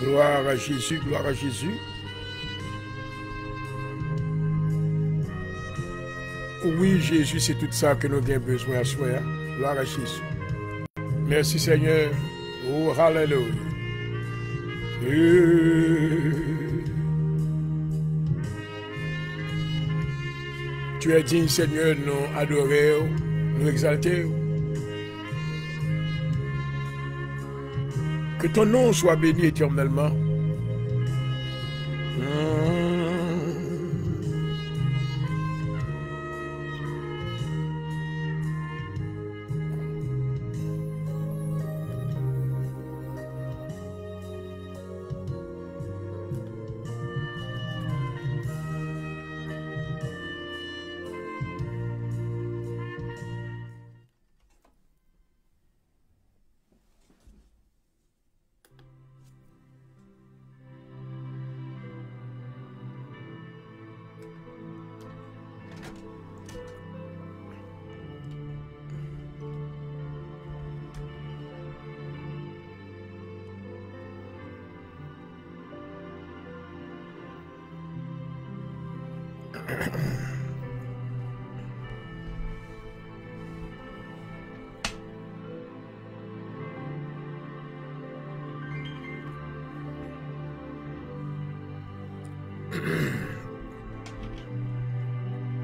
Gloire à Jésus, gloire à Jésus. Oui, Jésus, c'est tout ça que nous avons besoin à soi. Gloire à Jésus. Merci Seigneur. Oh, hallelujah. Tu es digne, Seigneur, nous adorer, nous exalter. Que ton nom soit béni éternellement.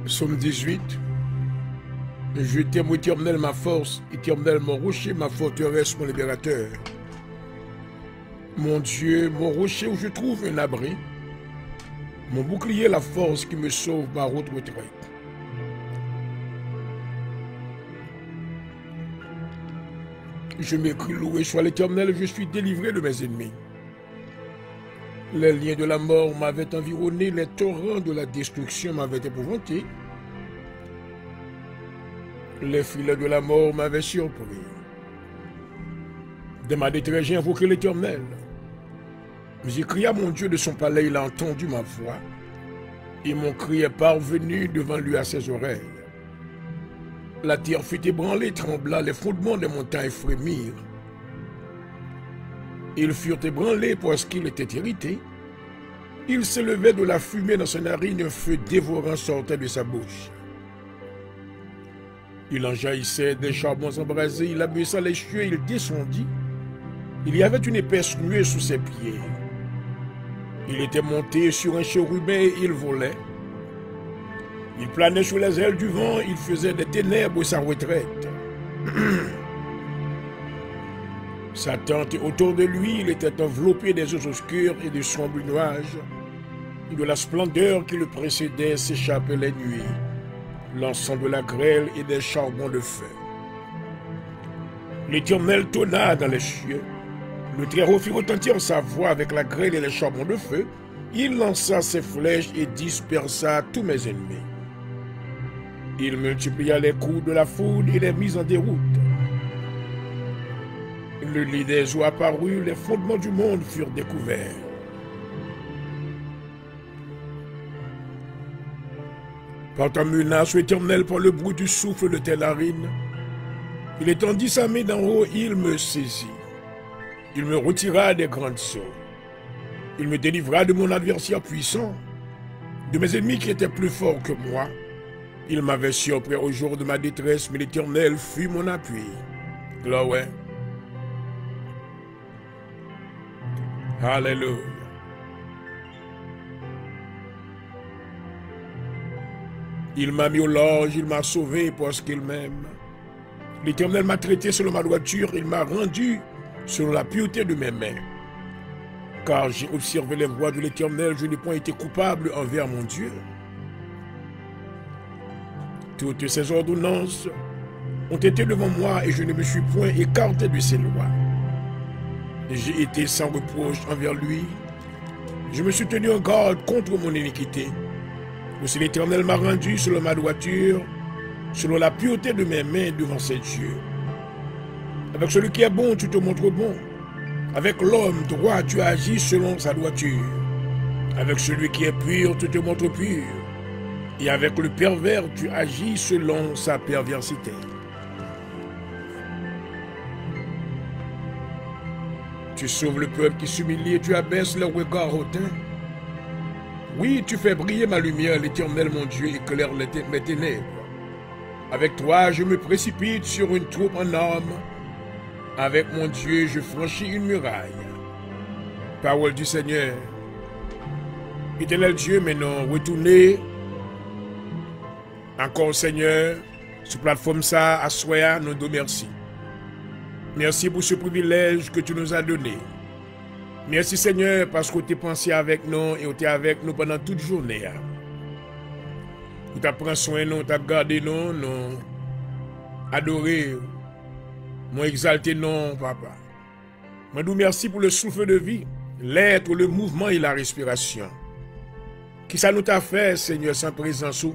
Psaume 18. Je t'aime, éternel, ma force, éternel, mon rocher, ma forteresse, mon libérateur. Mon Dieu, mon rocher où je trouve un abri, mon bouclier, la force qui me sauve, ma route retraite. Je m'écris, loué soit l'Éternel, je suis délivré de mes ennemis. Les liens de la mort m'avaient environné, les torrents de la destruction m'avaient épouvanté. Les filets de la mort m'avaient surpris. De ma détresse, j'ai invoqué l'Éternel. J'ai crié à mon Dieu de son palais, il a entendu ma voix. Et mon cri est parvenu devant lui à ses oreilles. La terre fut ébranlée, trembla, les fondements des montagnes frémirent. Ils furent ébranlés parce qu'il était irrité. Il s'élevait de la fumée dans ses narines, un feu dévorant sortait de sa bouche. Il en jaillissait des charbons embrasés, il abaissa les cieux, il descendit. Il y avait une épaisse nuée sous ses pieds. Il était monté sur un chérubin et il volait. Il planait sous les ailes du vent, il faisait des ténèbres sa retraite. Sa tente autour de lui, il était enveloppé des eaux obscures et de sombres nuages. De la splendeur qui le précédait s'échappaient les nuées, l'encens de la grêle et des charbons de feu. L'Éternel tonna dans les cieux. Le Très-Haut fit retentir sa voix avec la grêle et les charbons de feu. Il lança ses flèches et dispersa tous mes ennemis. Il multiplia les coups de la foudre et les mit en déroute. Le lit des eaux apparut, les fondements du monde furent découverts. Par ta menace, Éternel, par le bruit du souffle de tes narines, il étendit sa main d'en haut, il me saisit. Il me retira des grandes eaux. Il me délivra de mon adversaire puissant, de mes ennemis qui étaient plus forts que moi. Il m'avait surpris au jour de ma détresse, mais l'Éternel fut mon appui. Gloire. Alléluia. Il m'a mis au large, il m'a sauvé parce qu'il m'aime. L'Éternel m'a traité selon ma droiture, il m'a rendu selon la pureté de mes mains. Car j'ai observé les voies de l'Éternel, je n'ai point été coupable envers mon Dieu. Toutes ses ordonnances ont été devant moi et je ne me suis point écarté de ses lois. J'ai été sans reproche envers lui. Je me suis tenu en garde contre mon iniquité. Aussi l'Éternel m'a rendu selon ma droiture, selon la pureté de mes mains devant ses dieux. Avec celui qui est bon, tu te montres bon. Avec l'homme droit, tu agis selon sa droiture. Avec celui qui est pur, tu te montres pur. Et avec le pervers, tu agis selon sa perversité. Tu sauves le peuple qui s'humilie et tu abaisses leur regard hautain. Oui, tu fais briller ma lumière, l'Éternel mon Dieu, éclaire mes ténèbres. Avec toi, je me précipite sur une troupe en armes. Avec mon Dieu, je franchis une muraille. Parole du Seigneur. Éternel Dieu, maintenant, retournez encore, Seigneur, sur plateforme ça, à Soya, nous te merci. Merci pour ce privilège que tu nous as donné. Merci, Seigneur, parce que tu es pensé avec nous et tu es avec nous pendant toute journée. Tu as pris soin de nous, tu as gardé nous, nous adoré, nous exalté nous, Papa. Je vous remercie pour le souffle de vie, l'être, le mouvement et la respiration. Qui ça nous t'a fait, Seigneur, sans présence où?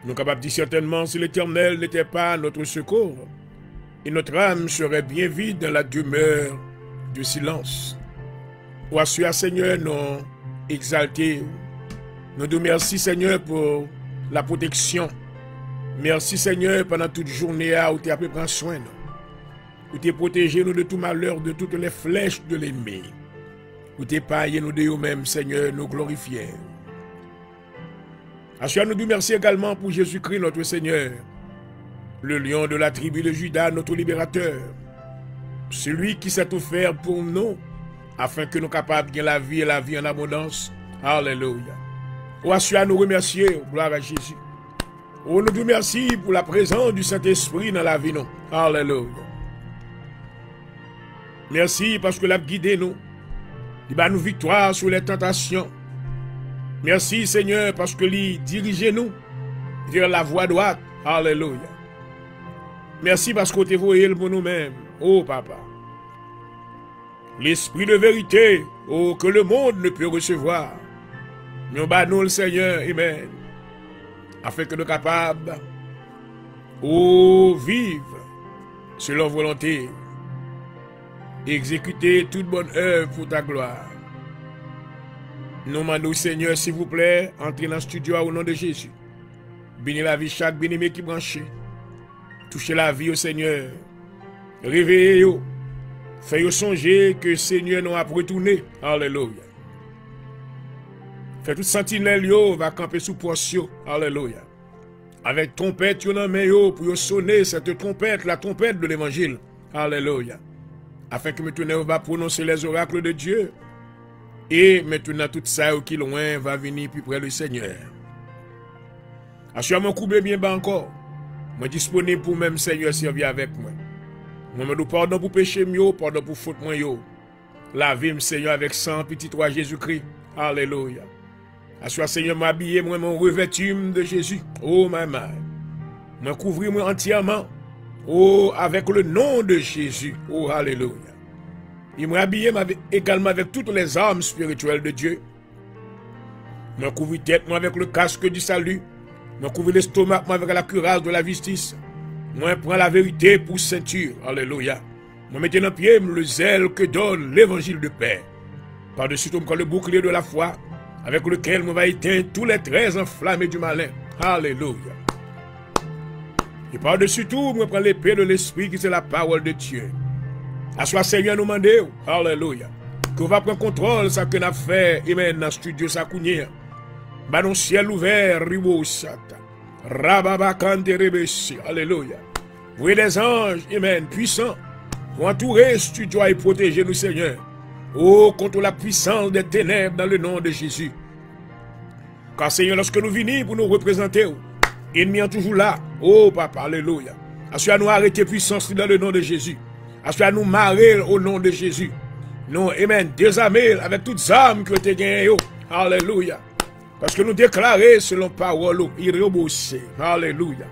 Nous sommes capables de dire certainement, si l'Éternel n'était pas notre secours, et notre âme serait bien vide dans la demeure du silence. Ou assurer, Seigneur, nous exalter. Nous te remercions, Seigneur, pour la protection. Merci, Seigneur, pendant toute journée où tu as pris soin de nous. Où tu as protégé nous de tout malheur, de toutes les flèches de l'ennemi. Où tu as épargné nous de nous-mêmes, Seigneur, nous glorifier. Assure, nous te remercions également pour Jésus-Christ, notre Seigneur, le lion de la tribu de Juda, notre libérateur. Celui qui s'est offert pour nous, afin que nous soyons capables de gagner la vie et la vie en abondance. Alléluia. Ou assure, nous remercier, gloire à Jésus. Ou nous te remercions pour la présence du Saint-Esprit dans la vie, nous. Alléluia. Merci parce que l'a guidé nous. Il va nous victoire sur les tentations. Merci Seigneur parce que lui dirige nous vers la voie droite. Alléluia. Merci parce que tu voyé pour nous-mêmes. Oh Papa. L'esprit de vérité, oh, que le monde ne peut recevoir. Nous bannons le Seigneur. Amen. Afin que nous soyons capables, oh, vivre selon volonté. Exécuter toute bonne œuvre pour ta gloire. Nous demandons, Seigneur, s'il vous plaît, entrez dans le studio au nom de Jésus. Bénis la vie chaque bien-aimé qui branche. Touchez la vie au Seigneur. Réveillez-vous. Faites-vous songer que le Seigneur nous a retourné. Alléluia. Faites toute sentinelle va camper sous portion. Alléluia. Avec trompette, vous en main pour sonner cette trompette, la trompette de l'évangile. Alléluia. Afin que maintenant on va prononcer les oracles de Dieu. Et maintenant tout ça qui est loin va venir plus près du Seigneur. Assure mon couple bien bas encore. Moi disponible pour même Seigneur servir avec moi. Moi me pardon pour péché mieux, pardon pour faute moi yo. Lavez-moi Seigneur avec sang petit roi Jésus-Christ. Alléluia. Assure Seigneur m'habiller moi mon revêtume de Jésus. Oh ma mère. Moi couvrir moi entièrement. Oh, avec le nom de Jésus. Oh, alléluia. Il m'a habillé également avec toutes les armes spirituelles de Dieu. M'a couvert tête moi avec le casque du salut. M'a couvert l'estomac moi avec la cuirasse de la justice. Moi prends la vérité pour ceinture. Alléluia. Moi mettez dans pied le zèle que donne l'évangile de paix. Par-dessus tout le bouclier de la foi, avec lequel moi va éteindre tous les traits enflammés du malin. Alléluia. Et par-dessus tout, je prends l'épée de l'Esprit qui c'est la parole de Dieu. À soi, Seigneur, nous demandons, alléluia, qu'on va prendre contrôle de ce que nous avons fait, amen, dans le studio Sakounia. Dans le ciel ouvert, ribo sata, rababakante rebessi, alléluia. Vous êtes des anges, amen, puissants, pour entourer le studio et protéger nous, Seigneur. Oh, contre la puissance des ténèbres dans le nom de Jésus. Car, Seigneur, lorsque nous venons pour nous représenter, l'ennemi est toujours là. Oh, Papa, alléluia. Assure nous arrêter puissance dans le nom de Jésus. Assure nous marrer au nom de Jésus. Nous, amen, désarmer avec toutes les armes que tu as gagnées. Alléluia. Parce que nous déclarons selon parole, irrébossé. Alléluia.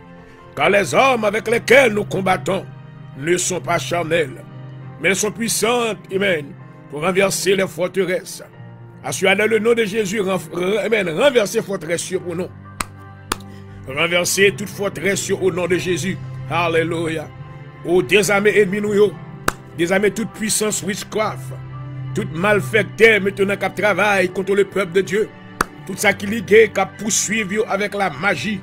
Car les hommes avec lesquels nous combattons ne sont pas charnels, mais elles sont puissantes, amen, pour renverser les forteresses. Assure dans le nom de Jésus, amen, renverser les forteresses pour nous. Renverser toute forteresse au nom de Jésus. Alléluia. Oh, désarmer ennemis nous, désarmer toute puissance witchcraft, toute malfecteur maintenant qui travaille contre le peuple de Dieu, tout ça qui ligue, qui poursuivi avec la magie,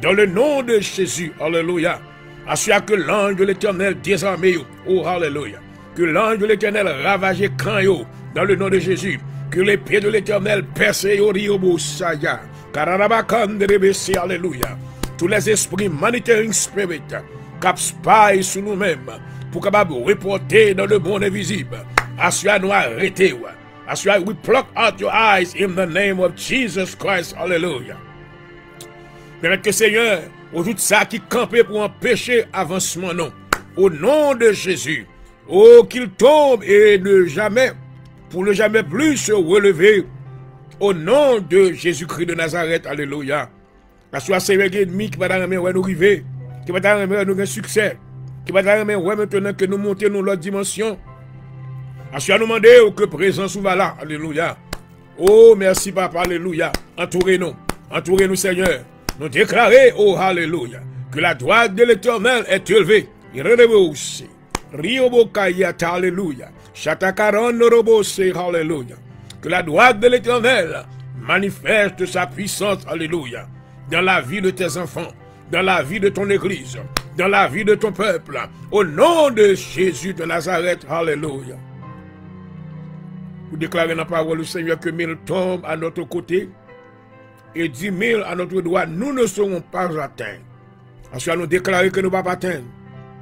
dans le nom de Jésus. Alléluia. Assure que l'ange de l'Éternel désarme. Oh, alléluia. Que l'ange de l'Éternel ravage camp yo, dans le nom de Jésus. Que l'épée de l'Éternel perce yo riobosaya. Kararabakandrebesi, alléluia. Tous les esprits monitoring spirit, cap spy sur nous-mêmes, pour capable reporter dans le monde invisible. Assure nous arrêter. Assure we pluck out your eyes in the name of Jesus Christ. Alléluia. Permettez que Seigneur, aujourd'hui ça qui campait pour empêcher avancement, non. Au nom de Jésus. Oh, qu'il tombe et ne jamais, pour ne jamais plus se relever. Au nom de Jésus-Christ de Nazareth. Alléluia. Assure Seigneur ennemi qui va dans nous arriver, qui va dans nous succès, qui va dans maintenant que nous montons dans l'autre dimension. Assure nous demander que présence soit là. Alléluia. Oh, merci Papa. Alléluia. Entourez-nous Seigneur. Nous déclarer, oh Alléluia, que la droite de l'Éternel est élevée. Irelevose. Riobokayata, Alléluia. Chatakaron robose, Alléluia. Que la droite de l'Éternel manifeste sa puissance, Alléluia, dans la vie de tes enfants, dans la vie de ton Église, dans la vie de ton peuple, au nom de Jésus de Nazareth, Alléluia. Vous déclarez dans la parole du Seigneur que 1000 tombent à notre côté et 10 000 à notre droite, nous ne serons pas atteints. Ensuite, nous déclarer que nous ne pouvons pas atteindre.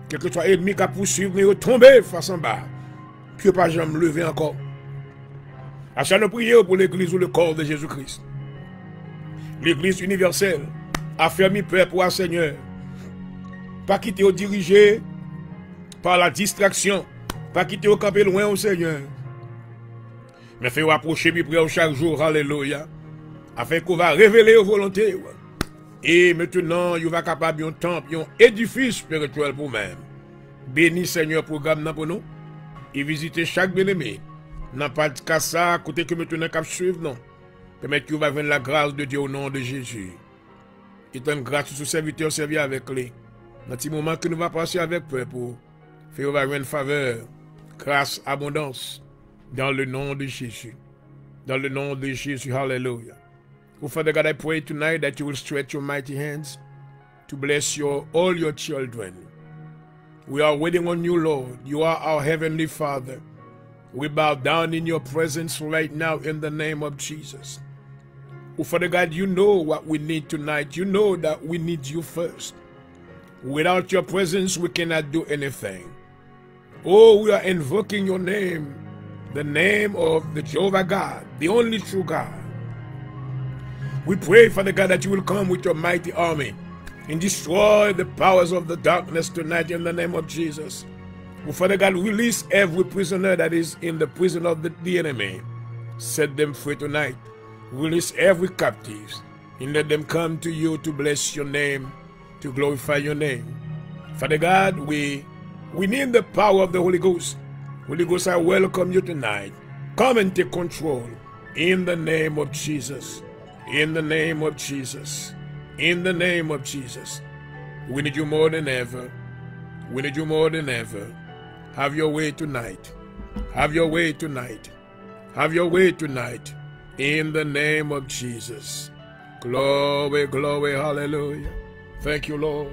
Quel que soit l'ennemi qui a poursuivi, nous tomber face en bas. Que pas jamais lever encore. Ensuite, nous prions pour l'Église ou le corps de Jésus-Christ. L'Église universelle a fermé peur pour un Seigneur. Pas quitter au dirigé par la distraction. Pas quitter au camper loin au Seigneur. Mais fait approcher plus près chaque jour. Alléluia. Afin qu'on va révéler aux volontés. Et maintenant, il va capable un temple, un édifice spirituel pour même. Béni Seigneur programme pour nous. Et visiter chaque bien-aimé. N'a pas de cas ça, côté que maintenant cap suivre, non. Permettre qu'il va venir la grâce de Dieu au nom de Jésus. Et donne grâce aux serviteurs servis avec lui. Dans ce moment que nous va passer avec peu pour faire une faveur, grâce, abondance. Dans le nom de Jésus. Dans le nom de Jésus. Hallelujah. Oh, Father God, I pray tonight that you will stretch your mighty hands to bless all your children. We are waiting on you, Lord. You are our heavenly Father. We bow down in your presence right now in the name of Jesus. Oh, Father God, you know what we need tonight. You know that we need you first. Without your presence, we cannot do anything. Oh, we are invoking your name, the name of the Jehovah God, the only true God. We pray, Father God, that you will come with your mighty army and destroy the powers of the darkness tonight in the name of Jesus. Oh, Father God, release every prisoner that is in the prison of the enemy. Set them free tonight. Release every captive and let them come to you to bless your name, to glorify your name. Father God, we need the power of the Holy Ghost. Holy Ghost, I welcome you tonight. Come and take control in the name of Jesus. In the name of Jesus. In the name of Jesus. We need you more than ever. We need you more than ever. Have your way tonight. Have your way tonight. Have your way tonight. In the name of Jesus. Glory, glory, hallelujah. Thank you, Lord.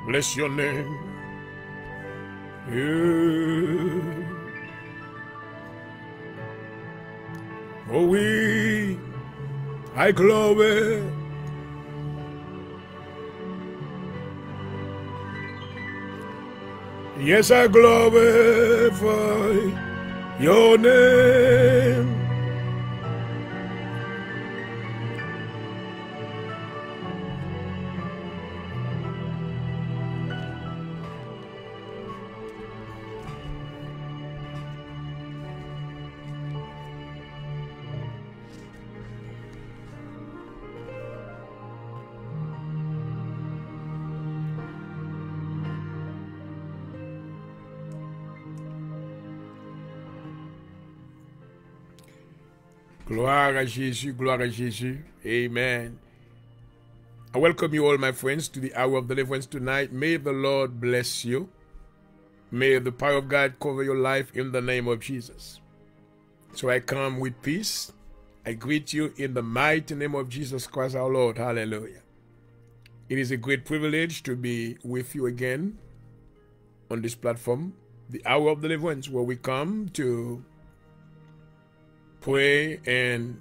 Bless your name. Oh, I glory. Yes, I glorify your name. Gloire à Jésus, gloire à Jésus. Amen. I welcome you all, my friends, to the hour of deliverance tonight. May the Lord bless you. May the power of God cover your life in the name of Jesus. So I come with peace. I greet you in the mighty name of Jesus Christ our Lord. Hallelujah. It is a great privilege to be with you again on this platform, the hour of deliverance, where we come to pray and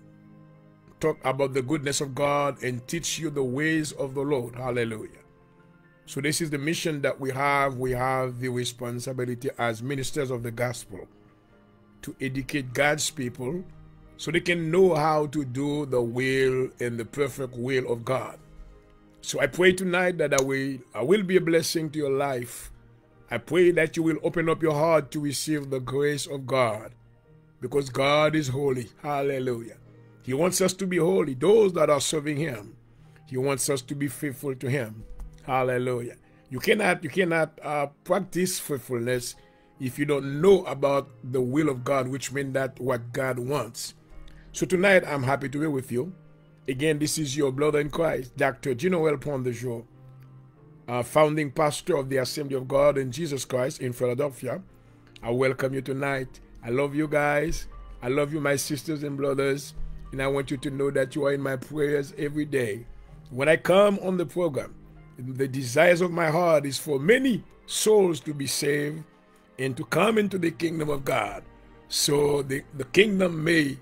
talk about the goodness of God and teach you the ways of the Lord. Hallelujah. So this is the mission that we have. We have the responsibility as ministers of the gospel to educate God's people so they can know how to do the will and the perfect will of God. So I pray tonight that I will be a blessing to your life. I pray that you will open up your heart to receive the grace of God, because God is holy. Hallelujah. He wants us to be holy, those that are serving him. He wants us to be faithful to him. Hallelujah. You cannot practice faithfulness if you don't know about the will of God, which means that what God wants. So tonight, I'm happy to be with you. Again, this is your brother in Christ, Dr. Ginoel Pondejo, founding pastor of the Assembly of God in Jesus Christ in Philadelphia. I welcome you tonight. I love you guys. I love you, my sisters and brothers. And I want you to know that you are in my prayers every day. When I come on the program, the desires of my heart is for many souls to be saved and to come into the kingdom of God, so the kingdom may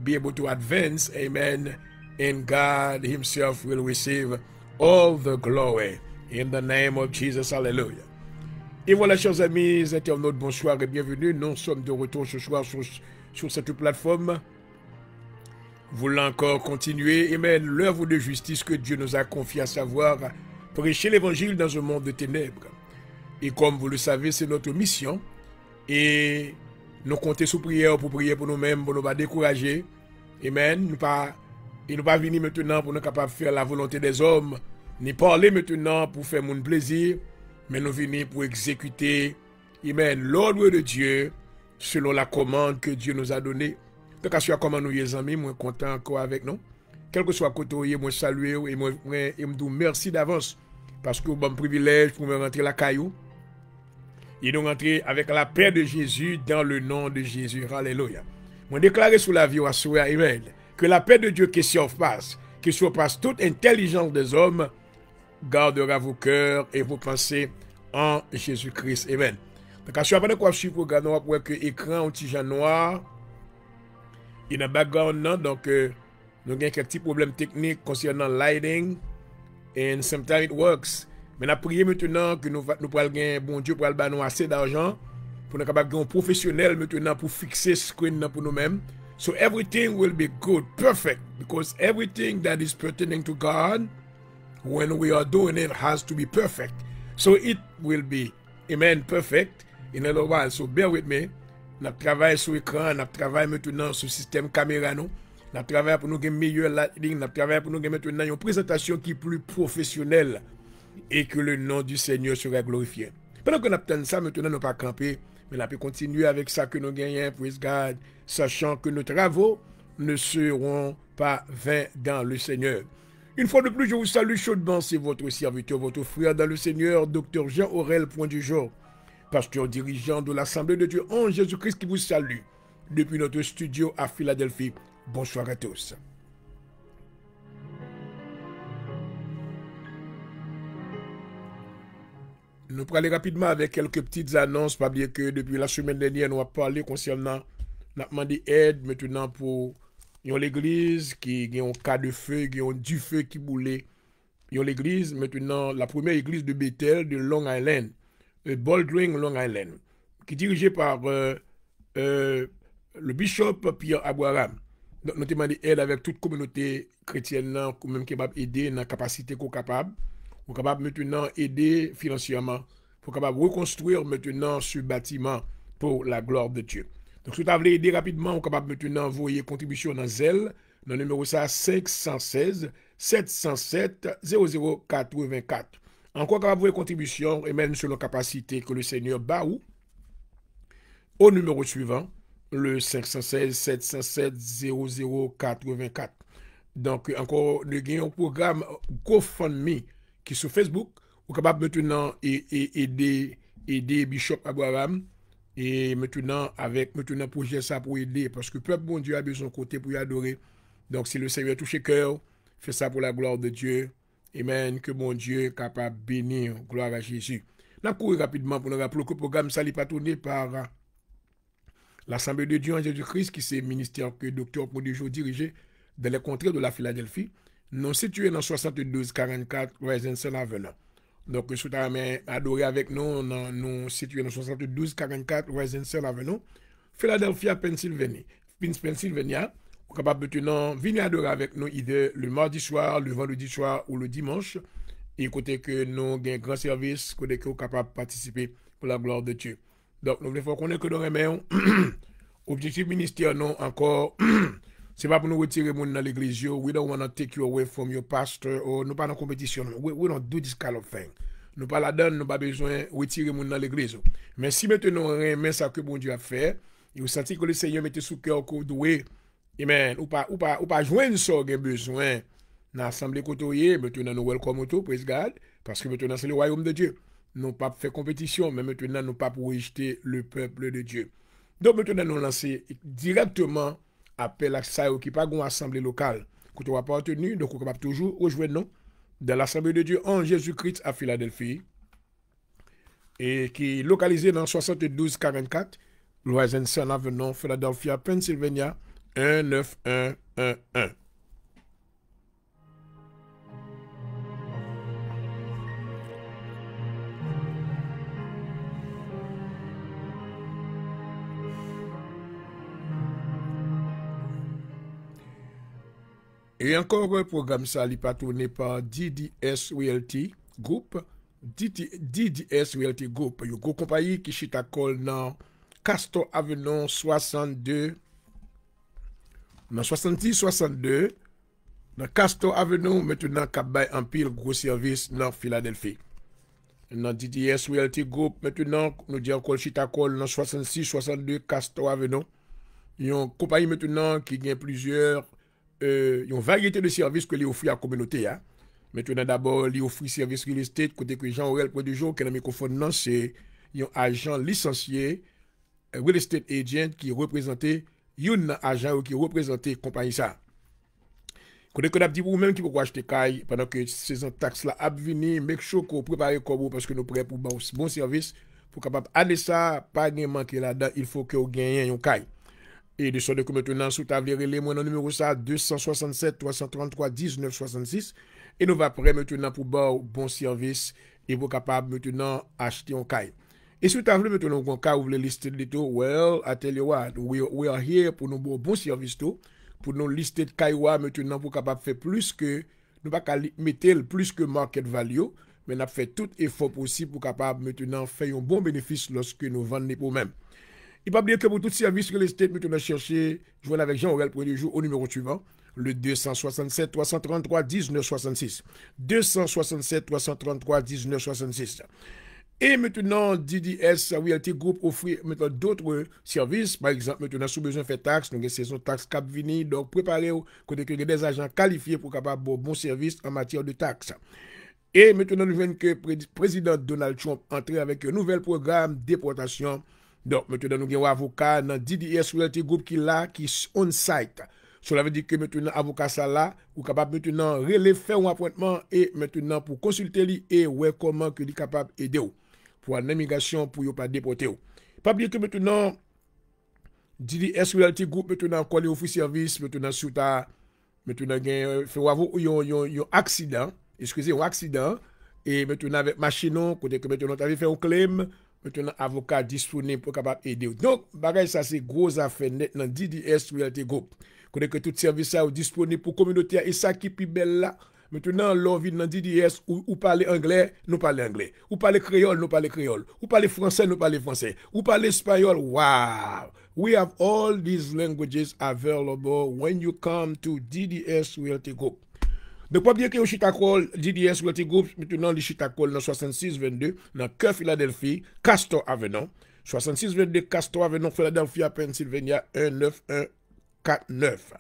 be able to advance, amen, and God himself will receive all the glory in the name of Jesus. Hallelujah. Et voilà, chers amis internautes, bonsoir et bienvenue. Nous sommes de retour ce soir sur cette plateforme, voulant encore continuer, amen, l'œuvre de justice que Dieu nous a confiée, à savoir prêcher l'évangile dans un monde de ténèbres. Et comme vous le savez, c'est notre mission. Et nous comptons sous prière pour prier pour nous-mêmes, pour ne pas décourager. Amen. Nous ne pas venir maintenant pour nous capables de faire la volonté des hommes, ni parler maintenant pour faire mon plaisir, mais nous venons pour exécuter, amen, l'ordre de Dieu selon la commande que Dieu nous a donnée. Donc, à ce comment nous les amis, moi content encore avec nous. Quel que soit côté, moi saluer et moi me dis merci d'avance parce que bon privilège pour me rentrer la caillou. Et nous rentrer avec la paix de Jésus dans le nom de Jésus. Alléluia. Moi déclarer sous la vie au soir, amen, que la paix de Dieu qui surpasse toute intelligence des hommes, gardera vos cœurs et vos pensées en Jésus-Christ. Amen. Donc, à ce moment quoi je suis pour regarder, on voit que l'écran un petit jaune noir. Il y a un background, non? Donc, nous avons quelques petits problèmes techniques concernant lighting. And sometimes it works. Mais nous prions maintenant que nous pourrons gagner, bon Dieu, pour nous assez d'argent, pour nous capables un professionnel maintenant pour fixer ce screen pour nous-mêmes. So everything will be good, perfect, because everything that is pertaining to God, when we are doing it, has to be perfect. So it will be, amen, perfect in a little while. So bear with me. Nous travaillons sur l'écran, nous travaillons maintenant sur le système caméra. Nous travaillons pour nous gagner meilleur lighting, nous travaillons pour nous gagner maintenant une présentation qui est plus professionnelle et que le nom du Seigneur sera glorifié. Pendant que nous attendons ça, maintenant nous ne pas camper, mais nous pouvons continuer avec ça que nous gagnons, praise God, sachant que nos travaux ne seront pas vains dans le Seigneur. Une fois de plus, je vous salue chaudement, c'est votre serviteur, votre frère dans le Seigneur, Dr. Jean-Aurel Pondejo, pasteur dirigeant de l'Assemblée de Dieu en Jésus-Christ, qui vous salue depuis notre studio à Philadelphie. Bonsoir à tous. Nous allons aller rapidement avec quelques petites annonces. Pas oublier que depuis la semaine dernière, nous avons parlé concernant demandé aide maintenant pour l'église qui a un cas de feu, qui a du feu qui boulait. L'église, maintenant, la première église de Bethel de Long Island, Bouldering, Long Island, qui est dirigée par le bishop Pierre Abraham. Donc, nous demandons aide avec toute communauté chrétienne, même capable d'aider dans la capacité qu'on est capable. Pour capable maintenant aider financièrement, pour capable reconstruire maintenant ce bâtiment pour la gloire de Dieu. Donc, si vous voulez aider rapidement, on est capable maintenant envoyer contribution dans Zelle, dans le numéro 516 707 0084. Encore capable de contribution et même selon la capacité que le Seigneur bat au numéro suivant, le 516 707 0084. Donc, encore, nous avons un programme GoFundMe qui est sur Facebook, vous êtes capable maintenant aider Bishop Abraham et maintenant avec maintenant projet ça pour aider parce que le peuple bon Dieu a besoin de côté pour y adorer. Donc si le Seigneur touche le cœur, fait ça pour la gloire de Dieu. Amen. Que mon Dieu est capable de bénir. Gloire à Jésus. Nous couru rapidement pour nous rappeler que le programme ça n'est pas tourné par l'Assemblée de Dieu en Jésus-Christ, qui c'est le ministère que Dr. Prodijo dirigeait dans les contrées de la Philadelphie. Nous situés dans 7244 Rosenson Avenue. Donc, si vous avez adoré avec nous, nous situés dans 7244 Rosenson Avenue, Philadelphia, Pennsylvanie. Pennsylvania, vous êtes capable de venir adorer avec nous le mardi soir, le vendredi soir ou le dimanche. Et côté que nous avons un grand service, côté que vous êtes capable de participer pour la gloire de Dieu. Donc, nous voulons connaître que nous remettons objectif ministère, non encore. C'est pas pour nous retirer mon dans l'église. We don't want to take you away from your pastor. Ou nous pas dans compétition. We don't do this kind of thing. Nous pas la donne, nous pas besoin de retirer mon dans l'église. Mais si maintenant on remet ça que bon Dieu a fait, et vous sentez que le Seigneur mette sous cœur que doué, amen, ou pas joindre ça que besoin dans l'assemblée côtoyée, maintenant nous welcome auto, praise God, parce que maintenant c'est le royaume de Dieu. Nous pas faire compétition, mais maintenant nous pas pour rejeter le peuple de Dieu. Donc maintenant nous lancer directement appel à ça qui pas une assemblée locale que tu n'as pas obtenu, donc on est capable toujours rejoindre nous dans l'assemblée de Dieu en Jésus-Christ à Philadelphie et qui est localisée dans 7244 Rosenson Avenue, Philadelphia, Pennsylvania 19111. Et encore un programme ça n'est pas tourné par DDS Realty Group. DDS Realty Group, une compagnie qui chita col dans Castor Avenue 62, dans 66-62, dans Castor Avenue, maintenant Kabay en pile gros service dans Philadelphie. Dans DDS Realty Group, maintenant, nous disons qu'on chita col dans 66-62 Castor Avenue. Une compagnie maintenant qui gagne plusieurs une variété de services que les offrent à la communauté. Hein. Maintenant, d'abord, les offrent services real estate, côté que Jean-Aurel Prodijo, qui est dans le microphone, c'est un agent licencié, real estate agent qui représentait, un agent qui représentait compagnie ça. Côté que nous dit vous-même qui pouvez acheter caille pendant que ces taxes là a venir, make sure que vous préparez comme vous parce que nous prêts pour bon service, pour capable aller ça, pas de manquer là-dedans, il faut que vous gagnez un caille. Et de sorte que maintenant, sous table, les moyens numéro ça, 267 333 19 66. Et nous va prêt maintenant pour bon service et vous capable maintenant acheter un caille. Et si vous avez maintenant un cas, vous voulez lister de tout, well, I tell you what, we are here pour nous bon service tout, pour nous lister de caille maintenant pour capable faire plus que, nous pas mettre plus que market value, mais nous avons fait tout effort possible pour capable maintenant faire un bon bénéfice lorsque nous vendons pour nous-mêmes. Il ne faut pas oublier que pour tout service real estate, nous allons chercher, je vais avec Jean-Aurel Prodijo au numéro suivant, le 267 333 19 66. 267 333 19 66. Et maintenant, DDS Realty Group offre maintenant d'autres services. Par exemple, maintenant, sous besoin de faire taxes, nous avons saison taxe cap vini, donc préparez-vous côté que des agents qualifiés pour capable bon service en matière de taxes. Et maintenant, nous venons que le président Donald Trump entre avec un nouvel programme de déportation. Donc, maintenant, nous avons un avocat dans DDS Realty Group qui est là, qui est on-site. Cela veut dire que maintenant, avocat ça là, vous êtes capable maintenant de faire un appointement et maintenant pour consulter lui et voir comment il est capable d'aider pour l'immigration, pour ne pas déporter. Pas oublier que maintenant, DDS Realty Group, maintenant, encore les offre service, maintenant, sous ta, maintenant, il y a un accident, excusez, un accident, et maintenant, avec machine, côté que maintenant, tu avais fait un claim, maintenant, avocat disponible pour capable aider. Donc, bagay ça, c'est gros affaire net dans DDS Realty Group. Côté que tout service ça est disponible pour la communauté, et ça qui est plus belle là. Maintenant, l'on vit dans DDS, ou parler anglais, nous parlons anglais. Ou parler créole, nous parlons créole. Ou parler français, nous parlons français. Ou parler espagnol, wow! We have all these languages available when you come to DDS Realty Group. Donc, pas bien que le Chitacol, DDS Realty Group, maintenant, le Chitacol dans 6622, dans cœur Philadelphie, Castor Avenue. 6622 Castor Avenue, Philadelphia, Pennsylvania, 19149.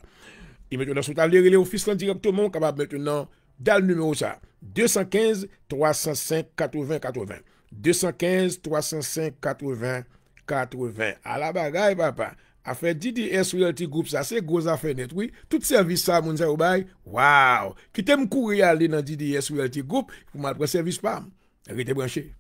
Et maintenant, si vous avez les offices directement, capable maintenant, dans le numéro ça, 215 305 80 80. 215 305 80 80. À la bagaille, papa. Affaire DDS Realty Group, ça, c'est gros affaire net, oui. Tout service ça, moun sa ou bay, wow. Qui t'aime courir aller dans DDS Realty Group, pour mal prendre service pas. Arrêtez branché.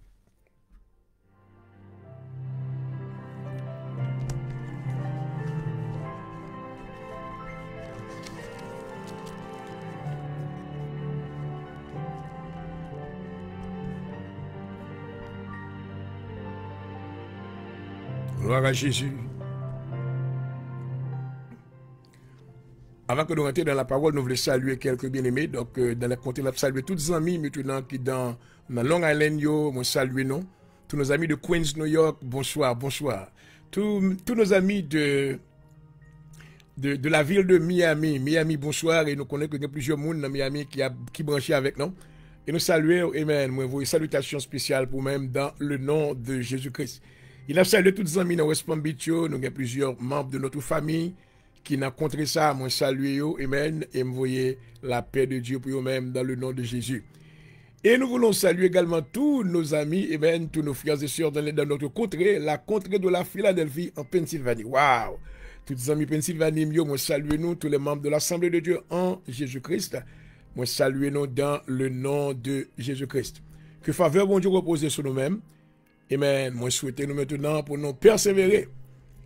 Gloire à Jésus. Avant que nous rentrions dans la parole, nous voulons saluer quelques bien-aimés. Donc, dans le contexte, nous saluer tous les amis maintenant qui dans Long Island, nous saluons tous nos amis de Queens, New York. Bonsoir, bonsoir. Tous nos amis de la ville de Miami. Miami, bonsoir. Et nous connaissons qu'il y a plusieurs monde dans Miami qui branchent avec nous. Et nous saluons, amen. Moi, vous salutations spéciales pour même dans le nom de Jésus-Christ. Il a salué tous les amis dans West Palm Beach. Nous avons plusieurs membres de notre famille qui n'a contré ça, moi saluer eux, amen, et me voyez la paix de Dieu pour eux-mêmes dans le nom de Jésus. Et nous voulons saluer également tous nos amis, amen, tous nos frères et sœurs dans notre contrée, la contrée de la Philadelphie en Pennsylvanie. Waouh! Tous les amis Pennsylvanie, moi saluer nous, tous les membres de l'Assemblée de Dieu en Jésus-Christ. Moi saluer nous dans le nom de Jésus-Christ. Que faveur, bon Dieu, repose sur nous-mêmes. Amen. Moi souhaiter nous maintenant pour nous persévérer,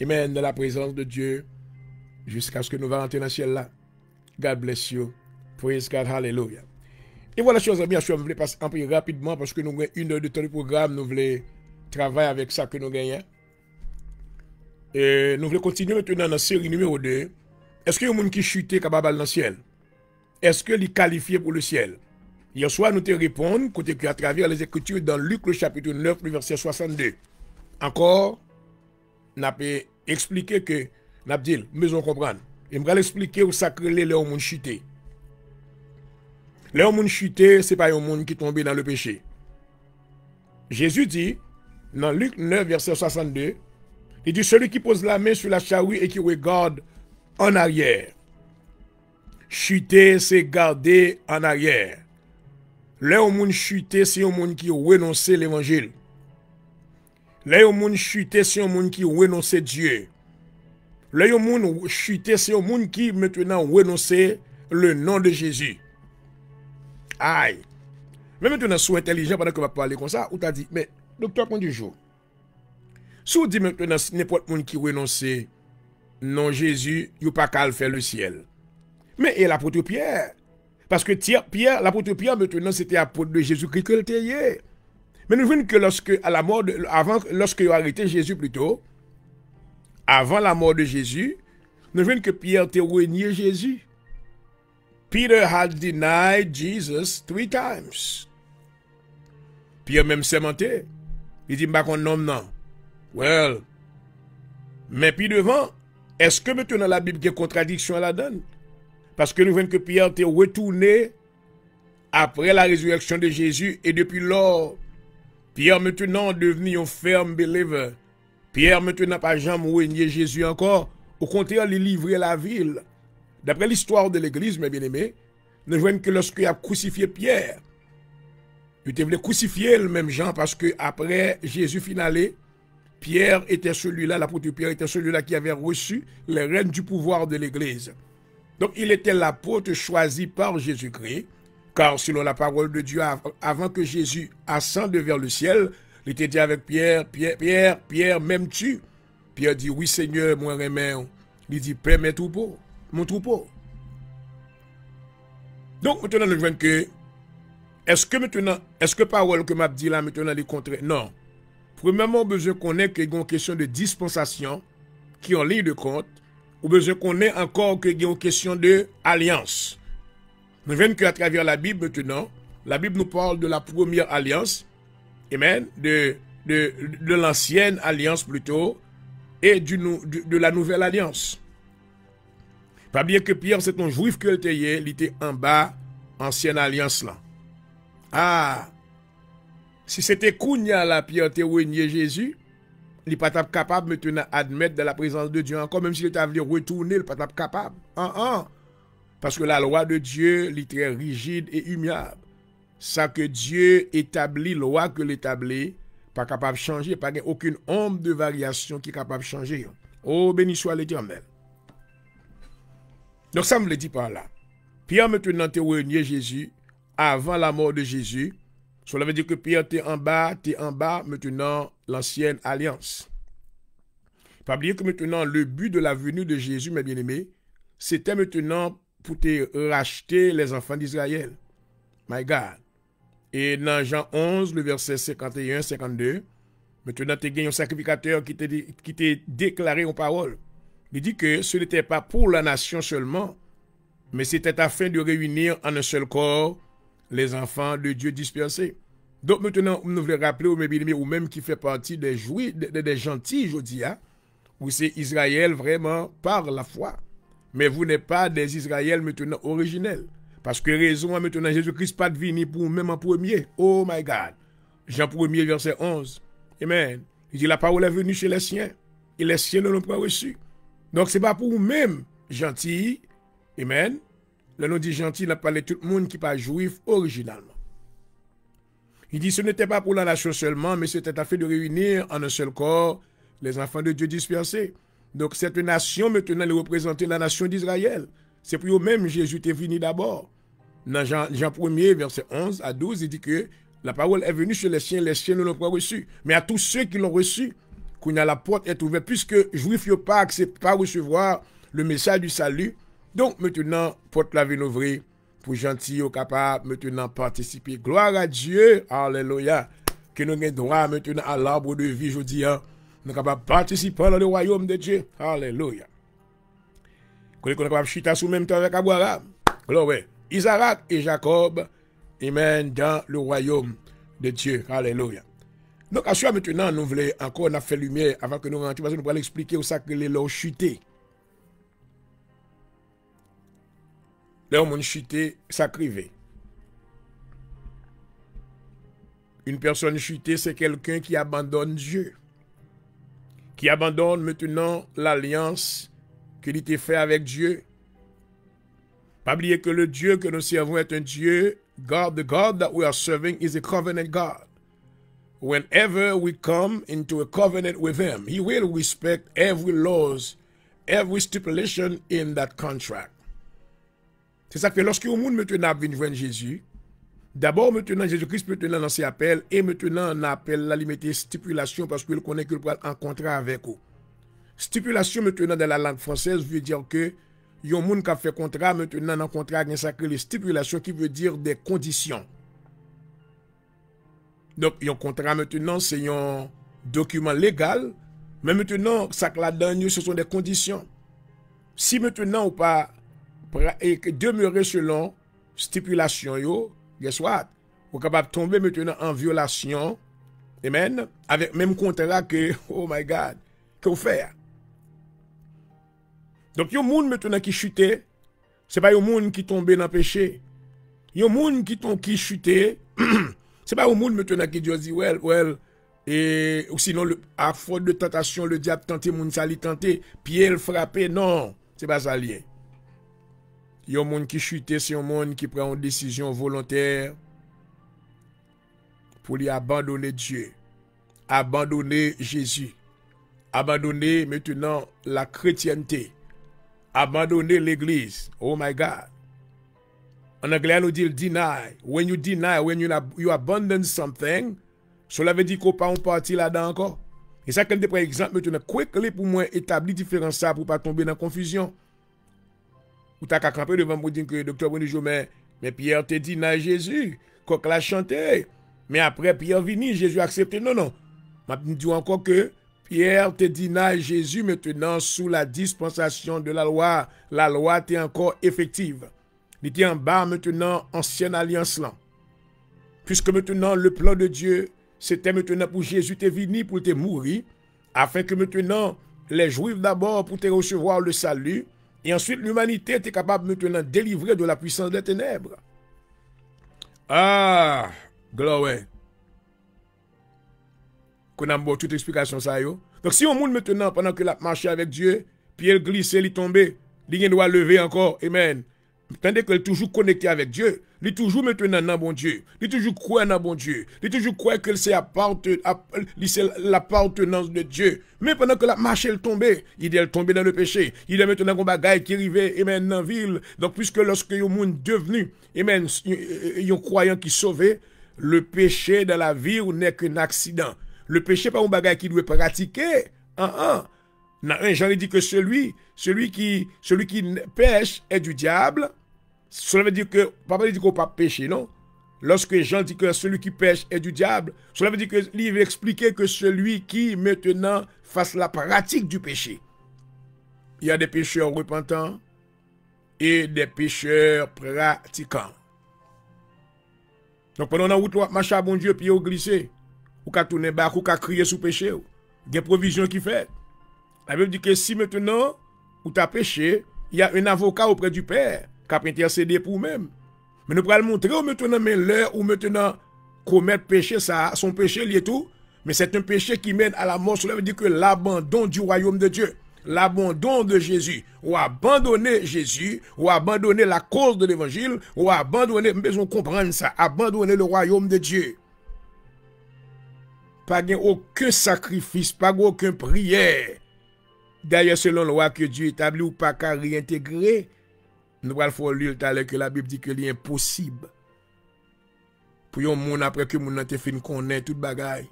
amen, dans la présence de Dieu. Jusqu'à ce que nous rentrions dans le ciel là. God bless you. Praise God. Hallelujah. Et voilà, chers amis, je voulais passer un peu rapidement parce que nous avons 1 heure de temps de programme. Nous voulons travailler avec ça que nous gagnons. Et nous voulons continuer maintenant dans la série numéro 2. Est-ce qu'il y a un monde qui chute capable dans le ciel? Est-ce qu'il est qualifié pour le ciel? Hier soir, nous te répondons côté à travers les Écritures dans Luc le chapitre 9, le verset 62. Encore, nous avons expliqué que Nabdil, maison comprendre. Il me expliquer au sacré les gens chuté. Les gens chuté, ce n'est pas un monde qui tombe dans le péché. Jésus dit, dans Luc 9, verset 62, il dit, celui qui pose la main sur la charrue et qui regarde en arrière. Chuter, c'est garder en arrière. Les gens chuté, c'est un monde qui renonce l'évangile. Les gens chuté, c'est un monde qui renonce Dieu. Le monde chuté, c'est un monde qui maintenant renonce le nom de Jésus. Aïe. Mais maintenant, sois intelligent pendant que va parler comme ça, ou t'as dit, mais docteur, point du jour. Si vous dites maintenant, n'importe monde qui renonce non Jésus, il n'y a pas qu'à faire le ciel. Mais et l'apôtre Pierre? Parce que Pierre, l'apôtre Pierre, maintenant, c'était apôtre de Jésus-Christ que le taillé. Mais nous voyons que lorsque, à la mort, lorsque il a arrêté Jésus plutôt, avant la mort de Jésus, nous voyons que Pierre a renié Jésus. Peter had denied Jesus 3 times. Pierre même s'est menté. Il dit, bah qu'on nomme non. Well. Mais puis devant, est-ce que maintenant la Bible a une contradiction à la donne? Parce que nous voyons que Pierre a retourné après la résurrection de Jésus et depuis lors, Pierre maintenant est devenu un ferme believer. Pierre maintenant n'a pas jamais renié Jésus encore. Au contraire, il livrait la ville. D'après l'histoire de l'église, mes bien-aimés, nous voyons que lorsqu'il a crucifié Pierre, il voulait crucifier le même Jean parce que après Jésus finalé, Pierre était celui-là, l'apôtre Pierre était celui-là qui avait reçu les rênes du pouvoir de l'église. Donc il était l'apôtre choisi par Jésus-Christ, car selon la parole de Dieu, avant que Jésus ascende vers le ciel, il était dit avec Pierre, Pierre, m'aimes-tu? Pierre dit, oui Seigneur, moi remets. Il dit, paix mes troupeaux, mon troupeau. Donc maintenant, nous voyons que, est-ce que parole que m'a dit là, maintenant, les contraires? Non. Premièrement, on a besoin qu'on ait une question de dispensation, qui est en ligne de compte, ou besoin qu'on ait encore une question de alliance. Nous voyons qu'à travers la Bible maintenant, la Bible nous parle de la première alliance, amen, de l'ancienne alliance plutôt, et de la nouvelle alliance. Pas bien que Pierre, c'est un juif que il était en bas, ancienne alliance là. Ah, si c'était Kounia la Pierre te renié Jésus, il n'est pas capable maintenant d'admettre de la présence de Dieu encore, même s'il était voulu retourner, il n'est pas capable. Parce que la loi de Dieu est très rigide et immuable. Ça que Dieu établit, loi que l'établit, pas capable de changer, pas aucune ombre de variation qui est capable de changer. Oh, béni soit l'Éternel. Donc ça me le dit par là. Pierre maintenant te renié Jésus avant la mort de Jésus. Cela veut dire que Pierre t'es en bas maintenant l'ancienne alliance. Pas oublier que maintenant le but de la venue de Jésus, mes bien-aimés, c'était maintenant pour te racheter les enfants d'Israël. My God. Et dans Jean 11, le verset 51-52, Maintenant, tu as un sacrificateur qui t'est déclaré en parole. Il dit que ce n'était pas pour la nation seulement, mais c'était afin de réunir en un seul corps les enfants de Dieu dispersés. Donc maintenant, nous voulons rappeler ou même qui fait partie des juifs, des gentils, je dis, hein, où c'est Israël vraiment par la foi. Mais vous n'êtes pas des Israël maintenant originels. Parce que raison, maintenant, Jésus-Christ pas venu pour même en premier. Oh my God. Jean 1er, verset 11. Amen. Il dit, la parole est venue chez les siens. Et les siens ne l'ont pas reçu. Donc, ce n'est pas pour vous-même, gentil. Amen. Le nom dit gentil, il a parlé tout le monde qui n'est pas juif originalement. Il dit, ce n'était pas pour la nation seulement, mais c'était afin de réunir en un seul corps les enfants de Dieu dispersés. Donc, cette nation, maintenant, elle représentait la nation d'Israël. C'est pour eux-mêmes, Jésus est venu d'abord. Dans Jean 1er, verset 11 à 12, il dit que la parole est venue chez les siens ne l'ont pas reçu. Mais à tous ceux qui l'ont reçu, quand la porte est ouverte, puisque les Juifs n'ont pas accepté, pas recevoir le message du salut, donc maintenant, porte la vie ouverte pour gentils ou capables maintenant participer. Gloire à Dieu, alléluia, que nous avons droit maintenant à l'arbre de vie, je dis, nous sommes capables de participer dans le royaume de Dieu, alléluia. Qu'on est capable de chuter sous même temps avec Abraham, gloire, Isaac et Jacob, amen, dans le royaume de Dieu, alléluia. Donc, à ce maintenant, nous voulons encore faire lumière avant que nous rentrions, parce que nous allons expliquer où ça que les lois chutés. Là, on chuté, ça crivé. Une personne chutée, c'est quelqu'un qui abandonne Dieu. Qui abandonne maintenant l'alliance qu'il était fait avec Dieu. Pas oublier que le Dieu que nous servons est un Dieu, God, the God that we are serving is a covenant God. Whenever we come into a covenant with Him, He will respect every laws, every stipulation in that contract. C'est ça que lorsque le monde maintenant vient joindre Jésus, d'abord maintenant Jésus-Christ maintenant lancer appel et maintenant on appelle la limite stipulation parce qu'il connaît qu'il peut en contrat avec vous. Stipulation maintenant dans la langue française veut dire que il y a un monde qui a fait contrat maintenant dans contrat il y a ça que les stipulations qui veut dire des conditions. Donc il y a un contrat maintenant c'est un document légal mais maintenant ça que là-dedans ce sont des conditions. Si maintenant ou pas et demeurer selon stipulation yo, guess what? Vous capable de tomber maintenant en violation, amen, avec même contrat que, oh my God, que vous faites. Donc, il y a un monde maintenant qui chutait, c'est pas un monde qui tombe dans le péché. Il y a un monde qui chutait, c'est pas un monde maintenant qui dit, et ou sinon, à faute de tentation, le diable tentait, moun sali tenté, Pierre frappé, non, c'est pas ça lié. Il y a un monde qui chute, c'est un monde qui prend une décision volontaire pour lui abandonner Dieu, abandonner Jésus, abandonner maintenant la chrétienté, abandonner l'église. Oh my God. En anglais, on nous dit deny. When you abandon something, cela veut dire qu'on pas parti là-dedans encore. Et ça, comme par exemple, maintenant, quickly pour moi établir différence ça pour pas tomber dans la confusion. Ou t'as qu'à camper devant pour dire que docteur Bonjour, mais Pierre te dit na Jésus, qu'on l'a chanté. Mais après Pierre vini, Jésus a accepté. Non. Je dis encore que Pierre te dit na Jésus maintenant sous la dispensation de la loi. La loi était encore effective. Il était en bas maintenant, ancienne alliance là. Puisque maintenant le plan de Dieu, c'était maintenant pour Jésus te venu pour te mourir, afin que maintenant les Juifs d'abord pour te recevoir le salut. Et ensuite, l'humanité était capable maintenant de délivrer de la puissance des ténèbres. Ah, gloire. Qu'on a toute explication ça yo. Donc si on monde maintenant, pendant que la marché avec Dieu, puis elle glisse, il tombe, il doit lever encore. Amen. Tandis qu'elle est toujours connectée avec Dieu, il est toujours maintenant dans bon Dieu, il est toujours croit dans bon Dieu, il est toujours croit que c'est l'appartenance de Dieu. Mais pendant que la marche elle tombait, il est tombé dans le péché, il est maintenant un bagaille qui arrivait, amen, dans la ville. Donc puisque lorsque le monde devenu, amen, un croyant qui sauvé, le péché dans la vie n'est qu'un accident. Le péché pas un bagaille qui doit pratiquer. Dans un Jean dit que celui qui pêche est du diable. Cela veut dire que, papa dit qu'on ne peut pas pécher, non? lorsque Jean dit que celui qui pêche est du diable, cela veut dire que il veut expliquer que celui qui maintenant fasse la pratique du péché. Il y a des pécheurs repentants et des pécheurs pratiquants. Donc pendant la route, marche à bon Dieu, puis au glisser, ou qu'à tourner bas, ou qu'à crier sous péché, il y a des provisions qui fait. La Bible dit que si maintenant, ou tu as péché, il y a un avocat auprès du Père qui a intercédé pour vous-même. Mais nous pourrons le montrer maintenant, mais l'heure où maintenant commettre péché, ça, son péché, il est tout. Mais c'est un péché qui mène à la mort. Cela veut dire que l'abandon du royaume de Dieu, l'abandon de Jésus, ou abandonner Jésus, ou abandonner la cause de l'évangile, ou abandonner, mais on comprend ça, abandonner le royaume de Dieu. Pas aucun sacrifice, pas aucune prière. D'ailleurs, selon la loi que Dieu établit ou pas qu'à réintégrer, nous allons faire lire tout à l'heure que la Bible dit que c'est impossible. Pour un monde après que mon ante fin connaît toute bagaille,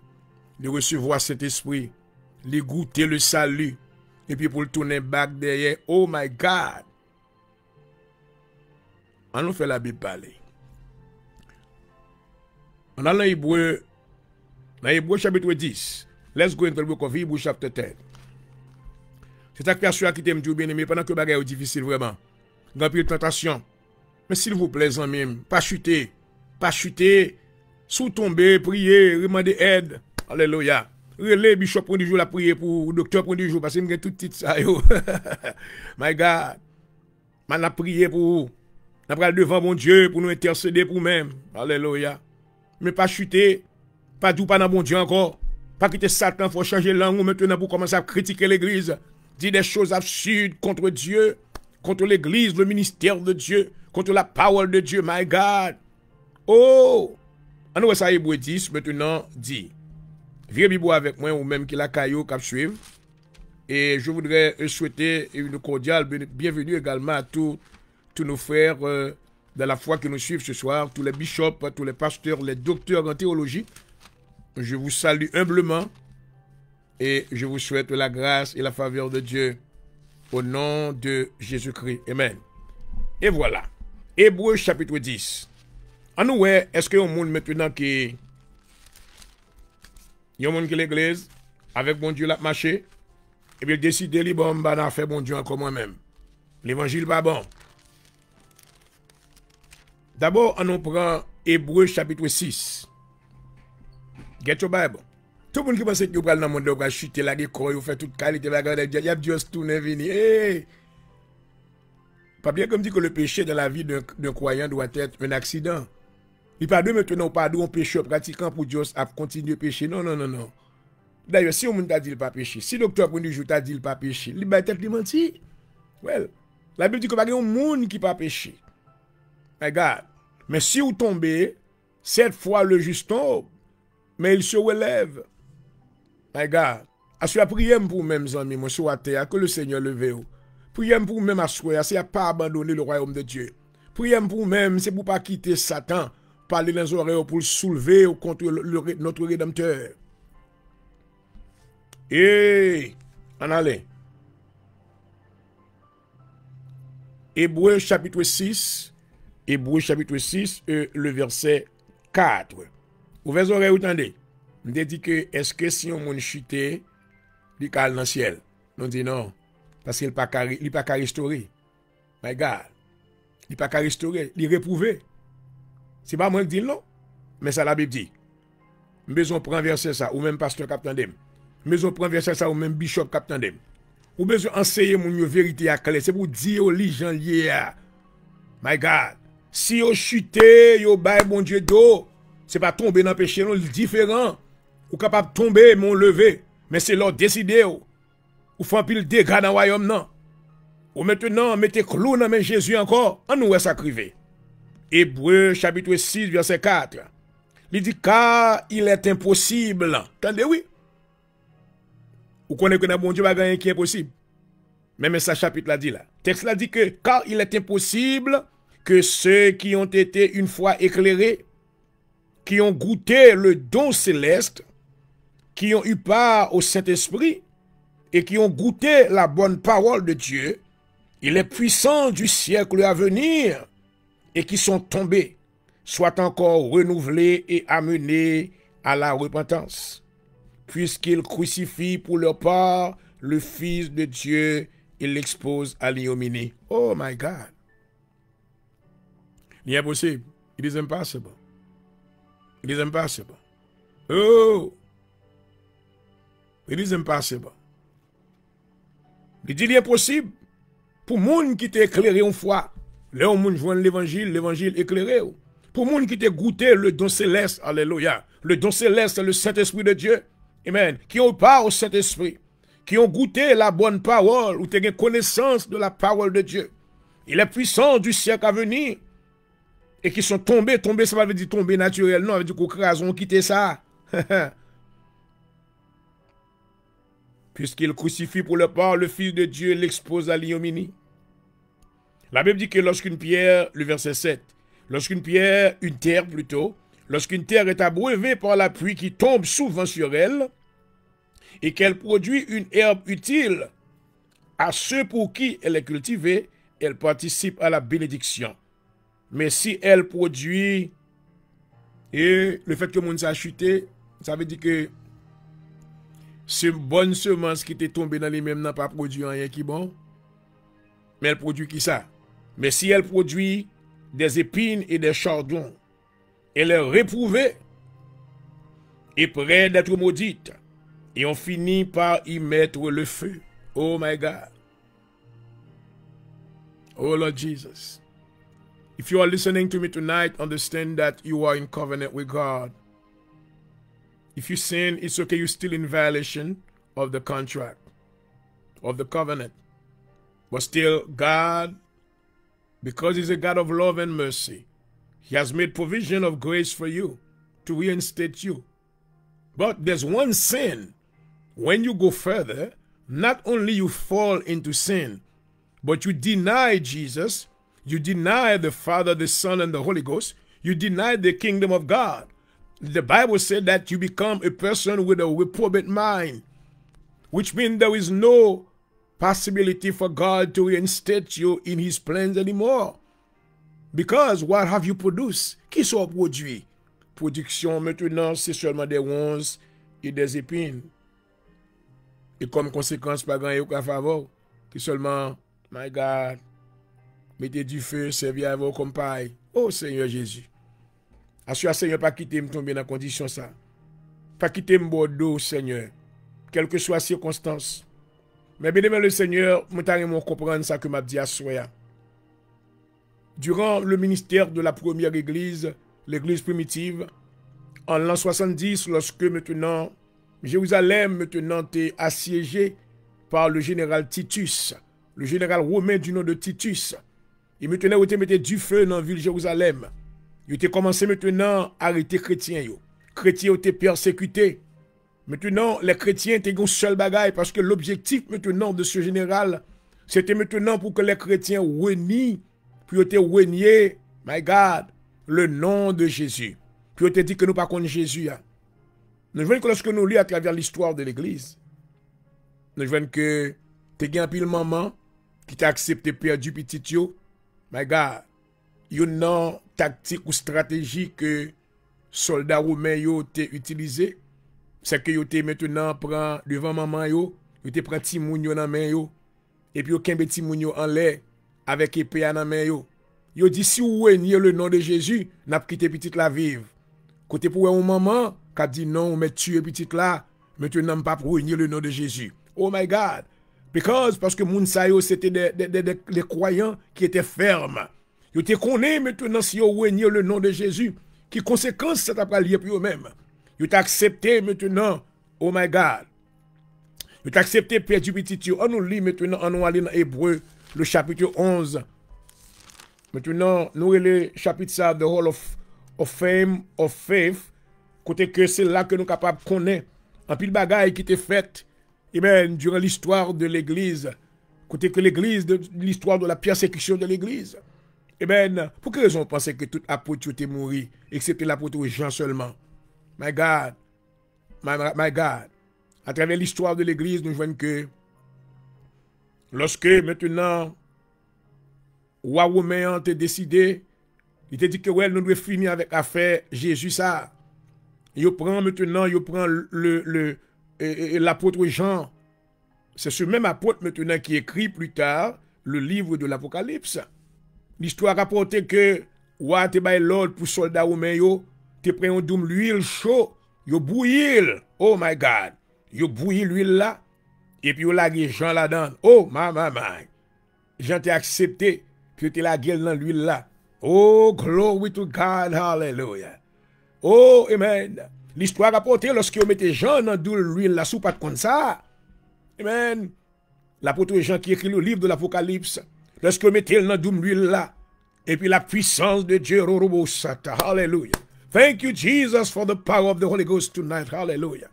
de recevoir cet esprit, de goûter le salut, et puis pour le tourner back derrière, oh my God. On nous fait la Bible parler. On a dans Hébreu chapitre 10. Let's go into the book of Hebrew chapter 10. C'est ta création qui t'aime, Dieu bien-aimé, pendant que bagaille est difficile vraiment. Grand pile tentation. Mais s'il vous plaît, amis, pas chuter, sous tomber, prier, demander aide. Alléluia. Relais, bishop prend du jour la prier pour docteur prend du jour parce que j'ai tout petit ça yo. My God. Man a prié pour vous. On a devant mon Dieu pour nous intercéder pour nous-mêmes. Alléluia. Mais pas chuter, pas tout pas dans mon Dieu encore. Pas quitter Satan, faut changer langue maintenant pour commencer à critiquer l'église. Dire des choses absurdes contre Dieu, contre l'église, le ministère de Dieu, contre la parole de Dieu. My God. Oh! On voit ça, Hébreu 10, maintenant dit. Viens Bibo avec moi, ou même qui la caillou cap suivre. Et je voudrais souhaiter une cordiale bienvenue également à tous nos frères de la foi qui nous suivent ce soir, tous les bishops, tous les pasteurs, les docteurs en théologie. Je vous salue humblement et je vous souhaite la grâce et la faveur de Dieu au nom de Jésus-Christ. Amen. Et voilà. Hébreu chapitre 10. En nous, est-ce qu'il y a un monde maintenant qui... Il y a un monde qui l'église, avec bon Dieu l'a marché, et puis il décide de bon, bah, faire bon Dieu encore moi-même. L'évangile pas bon. D'abord, on nous prend Hébreu chapitre 6. Get your Bible. Tout le monde qui pense que vous allez dans le monde, vous allez chuter là, vous faites toute qualité, il y a Dieu tout venu. Hey! Pas bien comme dit que le péché dans la vie d'un croyant doit être un accident. Il pas de maintenant, pas de un pécheur pratiquant pour Dieu à continuer de pécher. Non, non, non, non. D'ailleurs, si on t'a dit il pas péché, si le docteur du jour t'a dit il pas péché, il va être menti. Well, la Bible dit que pas un monde qui pas péché. Regarde. Mais si vous tombez, cette fois le juste tombe, mais il se relève. Regarde. Assoyez priez pour même amis, moi sur la terre, que le Seigneur leve vous. Priez pour même assoyez, c'est à pas abandonner le royaume de Dieu. Priez pour même, c'est pour pas quitter Satan. Parler dans les oreilles pour le soulever contre notre Rédempteur. Et en allez. Hébreu chapitre 6. Hébreu chapitre 6, le verset 4. Ouvrez les oreilles, attendez. On dit que est-ce que si on monde chuté, il cale dans le ciel? On dit non. Parce qu'il n'est pas qu'à restaurer. My God. Il n'est pas qu'à restaurer. Il est réprouvé. C'est pas moi qui dis non, mais ça la Bible dit. Besoin prendre verset ça, ou même pasteur captain dem. Besoin prendre verset ça, ou même bishop captain dem. Ou besoin enseigner mon vérité à clair. C'est pour dire aux gens liés. My God. Si vous chutez, vous baillez bon Dieu d'eau, c'est pas tomber dans le péché, non, c'est différent. Ou capable de tomber, mon lever. Mais c'est leur décider. Ou faire un pile dégâts dans le royaume, non. Ou maintenant, mettez clou dans Jésus encore. On nous est sacrifié. Hébreu chapitre 6 verset 4. Il dit car il est impossible. Attendez oui. Vous connaissez que dans bon Dieu va gagner qui est possible. Même ça chapitre là dit là. Texte là dit que car il est impossible que ceux qui ont été une fois éclairés, qui ont goûté le don céleste, qui ont eu part au Saint-Esprit et qui ont goûté la bonne parole de Dieu, il est puissant du siècle à venir, et qui sont tombés, soient encore renouvelés et amenés à la repentance, puisqu'ils crucifient pour leur part le Fils de Dieu et l'exposent à l'ignominie. Oh my God. Impossible. It is impossible. It is impossible. Oh. It is impossible. Il dit l'impossible pour moun qui t'a éclairé une fois. Là, on joint l'évangile éclairé. Pour moun qui t'a goûté le don céleste, alléluia. Le don céleste, le Saint-Esprit de Dieu. Amen. Qui ont part au Saint-Esprit. Qui ont goûté la bonne parole, ou t'as connaissance de la parole de Dieu. Il est puissant du siècle à venir. Et qui sont tombés, ça veut dire tomber naturel, non, ça veut dire qu'on crase, on quitte ça. Puisqu'il crucifie pour leur part le Fils de Dieu, l'expose à l'ignominie. La Bible dit que lorsqu'une pierre, le verset 7, lorsqu'une terre plutôt, lorsqu'une terre est abreuvée par la pluie qui tombe souvent sur elle, et qu'elle produit une herbe utile à ceux pour qui elle est cultivée, elle participe à la bénédiction. Mais si elle produit, et le fait que le monde s'est chuté, ça veut dire que ce bonne semence qui était tombée dans les mêmes n'a pas produit rien qui est bon, mais elle produit qui ça? Mais si elle produit des épines et des chardons, elle est réprouvée et près d'être maudite, et on finit par y mettre le feu. Oh my God. Oh Lord Jesus. If you are listening to me tonight, understand that you are in covenant with God. If you sin, it's okay, you're still in violation of the contract, of the covenant. But still, God, because He's a God of love and mercy, He has made provision of grace for you to reinstate you. But there's one sin. When you go further, not only you fall into sin, but you deny Jesus, you deny the Father, the Son, and the Holy Ghost. You deny the kingdom of God. The Bible said that you become a person with a reprobate mind, which means there is no possibility for God to reinstate you in His plans anymore. Because what have you produced? Qui sont produits? Production maintenant, c'est seulement des ronces et des épines. Et comme conséquence, pas grand chose à faveur, qui seulement, my God, mettez du feu, servez à vos comme paille. Oh Seigneur Jésus. Assure Seigneur, pas quitter me tomber dans la condition ça. Pas quitter me bordeaux, Seigneur. Quelle que soit la circonstance. Mais bien aimé le Seigneur, je vais comprendre ça que m'a dit à soi. Durant le ministère de la première église, l'église primitive, en l'an 70, lorsque maintenant Jérusalem était assiégée par le général Titus, le général romain du nom de Titus. Et maintenant, il mettait du feu dans la ville de Jérusalem. Il était commencé maintenant à arrêter les chrétiens. Les chrétiens étaient persécutés. Maintenant, les chrétiens étaient un seul bagaille parce que l'objectif maintenant de ce général, c'était maintenant pour que les chrétiens renient, puis ils renié, my God, le nom de Jésus. Puis ils dit que nous ne pas contre Jésus. Nous voyons que lorsque nous lisons à travers l'histoire de l'Église, nous voyons que tu as un pile maman qui t'a accepté perdu petit yo. My God, une tactique ou stratégie que soldats romains ont utilisé, c'est que ils maintenant prend devant maman yo, ils prend petit moun yo dans main yo, et puis ils kembe petit moun yo en l'air avec épée dans main yo. Yo dit si vous reniez le nom de Jésus, n'a quitté petite la vive. Côté pour un maman qui dit non, mais tuer petite là, maintenant pas pour renier le nom de Jésus. Oh my God. Parce que moun sa yo c'était des croyants qui étaient fermes. Ils te connaissent maintenant si vous reniez le nom de Jésus. Qui conséquence ça t'a pas lié pour eux-mêmes. Ils t'ont accepté maintenant. Oh my God. Ils t'ont accepté Pierre du petit. On nous lit maintenant, on nous aller dans Hébreu, le chapitre 11. Maintenant, nous le chapitre ça, The Hall of Fame of Faith. Côté que c'est là que nous sommes capables de connaître un pile bagaille qui était fait durant l'histoire de l'Église. Côté que l'Église, l'histoire de la persécution de l'Église. Pour quelle raison on pensait que tout apôtre était mort, excepté l'apôtre Jean seulement? My God. My God. À travers l'histoire de l'Église, nous voyons que lorsque maintenant, roi romain a décidé Il te dit que ouais, nous devons finir avec l'affaire Jésus ça. Il prend maintenant, il prend l'apôtre Jean. C'est ce même apôtre maintenant qui écrit plus tard le livre de l'Apocalypse. L'histoire rapporte que ouais, te bay l'ordre pour soldats romains yo, te prend l'huile chaud, yo bouillir. Oh my God. Yo bouilli l'huile là et puis yo lagé Jean là-dedans. Oh my. Jean t'a accepté, puis tu la gueule dans l'huile là. Oh, glory to God, hallelujah. Oh, amen. L'histoire rapportée lorsque vous mettez Jean dans l'huile là, sous pas de comme ça. Amen. L'apôtre Jean qui écrit le livre de l'Apocalypse, lorsque vous mettez dans l'huile là, et puis la puissance de Dieu, hallelujah. Thank you, Jesus, for the power of the Holy Ghost tonight, hallelujah.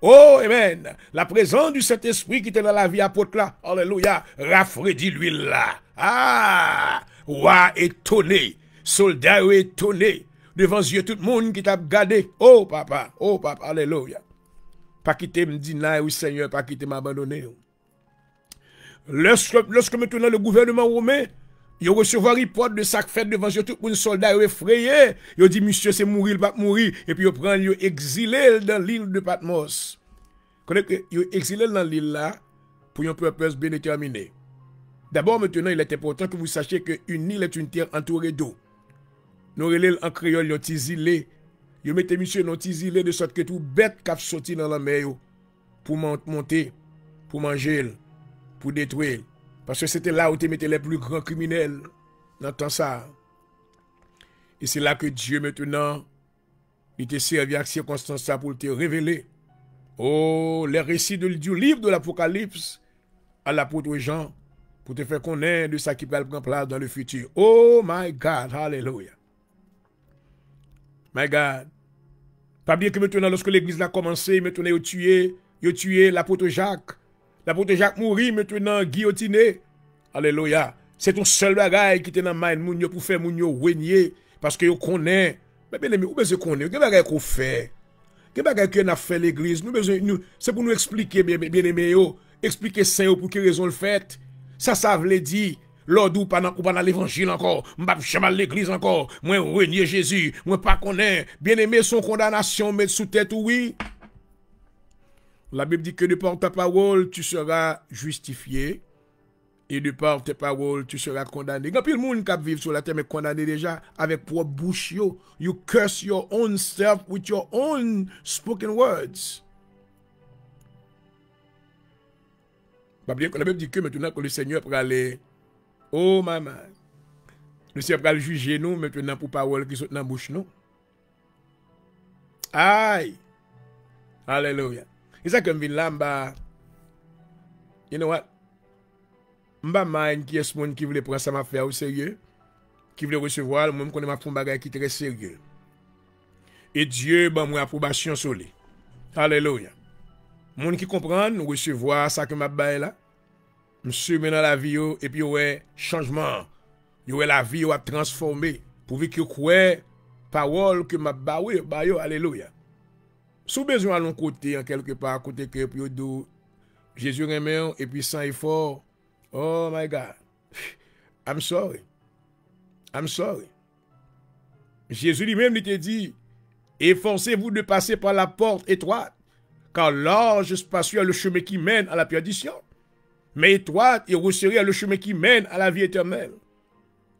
Oh, amen. La présence du Saint-Esprit qui était dans la vie apôtre là, alléluia, rafraîchit l'huile là. Ah, ouah, étonné, soldat étonné, devant Dieu, tout le monde qui t'a gardé. Oh, papa, alléluia. Pas quitter me dire, oui, Seigneur, pas quitter m'abandonner. Lorsque maintenant le gouvernement romain, il recevoir report de ça fait devant Dieu, tout le monde soldat effrayé. Il dit, monsieur, c'est mourir, pas mourir. Et puis, il prend, il exilé dans l'île de Patmos. Il exilé dans l'île là pour une purpose bien déterminée. D'abord, maintenant, il est important que vous sachiez qu'une île est une terre entourée d'eau. Nous relèvons en créole, ils ont isolé. Ils mettent monsieur dans isolé de sorte que tout bête qui a sorti dans la mer pour monter, pour manger, pour détruire. Parce que c'était là où tu mettais les plus grands criminels. Dans ça. Et c'est là que Dieu maintenant, il te servi à circonstance pour te révéler. Oh, les récits du livre de l'Apocalypse à l'apôtre Jean, pour te faire connaître de ça qui va prendre place dans le futur. Oh my God, hallelujah. My God. Pas bien que maintenant, lorsque l'église a commencé, maintenant, il a tué l'apôtre Jacques. L'apôtre Jacques mourit maintenant guillotiné. Alléluia. C'est ton seul bagage qui était dans le monde pour faire moun régner. Parce que vous connaissez. Mais bien aimé, vous besoin connaître. Quel bagage qu'on fait? Quel bagage qu'on a fait l'église? C'est pour nous expliquer, bien aimé, expliquer ça pour quelle raison le fait. Ça veut dire. Lors ou pas dans l'évangile encore, m'pas jamais l'église encore, moi renier Jésus, moi pas connaître. Bien aimé son condamnation mettre sous tête oui. La Bible dit que de par ta parole, tu seras justifié. Et de par tes paroles, tu seras condamné. Quand le monde qui vit sur la terre est condamné déjà avec propre bouche. You curse your own self with your own spoken words. La Bible dit que maintenant que le Seigneur peut aller, oh maman, le Seigneur peut juger nous maintenant pour paroles qui sont dans la bouche nous. Aïe. Alléluia. Et ça comme vient là, you know what? M'ba mind qui est ce monde qui voulait prendre ça m'a faire au sérieux, qui voulait recevoir, moi-même connais ma fond bagage qui est très sérieux. Et Dieu ban moi approbation sur lui. Alléluia. Monde qui comprend nous recevoir ça que m'a bail là. Monsieur maintenant la vie et puis ouais changement. Yo la vie a transformé pour que croire parole que m'a bawe ba yo alléluia. Sous besoin à l'un côté en quelque part côté que puis do Jésus remet et puis sans effort. Oh my God. I'm sorry. Jésus lui-même il te dit, efforcez-vous de passer par la porte étroite, car large et spacieux est le chemin qui mène à la perdition, mais étroite et resserré est le chemin qui mène à la vie éternelle.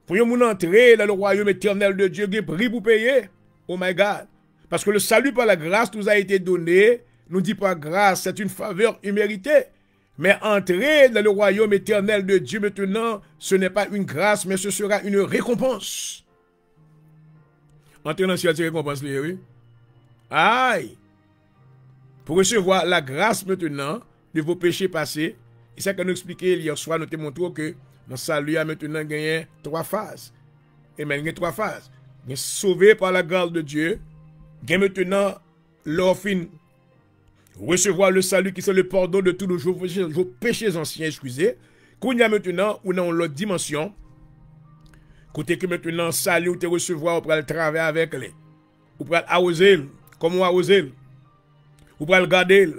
Pour nous entrer dans le royaume éternel de Dieu, il y a prix pour payer. Oh my God. Parce que le salut par la grâce nous a été donné, nous dit pas grâce, c'est une faveur imméritée. Mais entrer dans le royaume éternel de Dieu maintenant, ce n'est pas une grâce, mais ce sera une récompense. Entrer dans cette récompense, oui. Aïe! Pour recevoir la grâce maintenant de vos péchés passés, et ça que nous expliquons hier soir, nous te montrons que dans le salut a maintenant gagné 3 phases. Et même il y a 3 phases. Il est sauvé par la grâce de Dieu. Il y a maintenant l'offre. Recevoir le salut qui c'est le pardon de tous vos péchés anciens, excusez. Qu'on y a maintenant, ou dans l'autre dimension, côté que maintenant, salut, ou te recevoir, ou pour le travailler avec les, ou pour arroser, comme on arroser, ou pour le garder,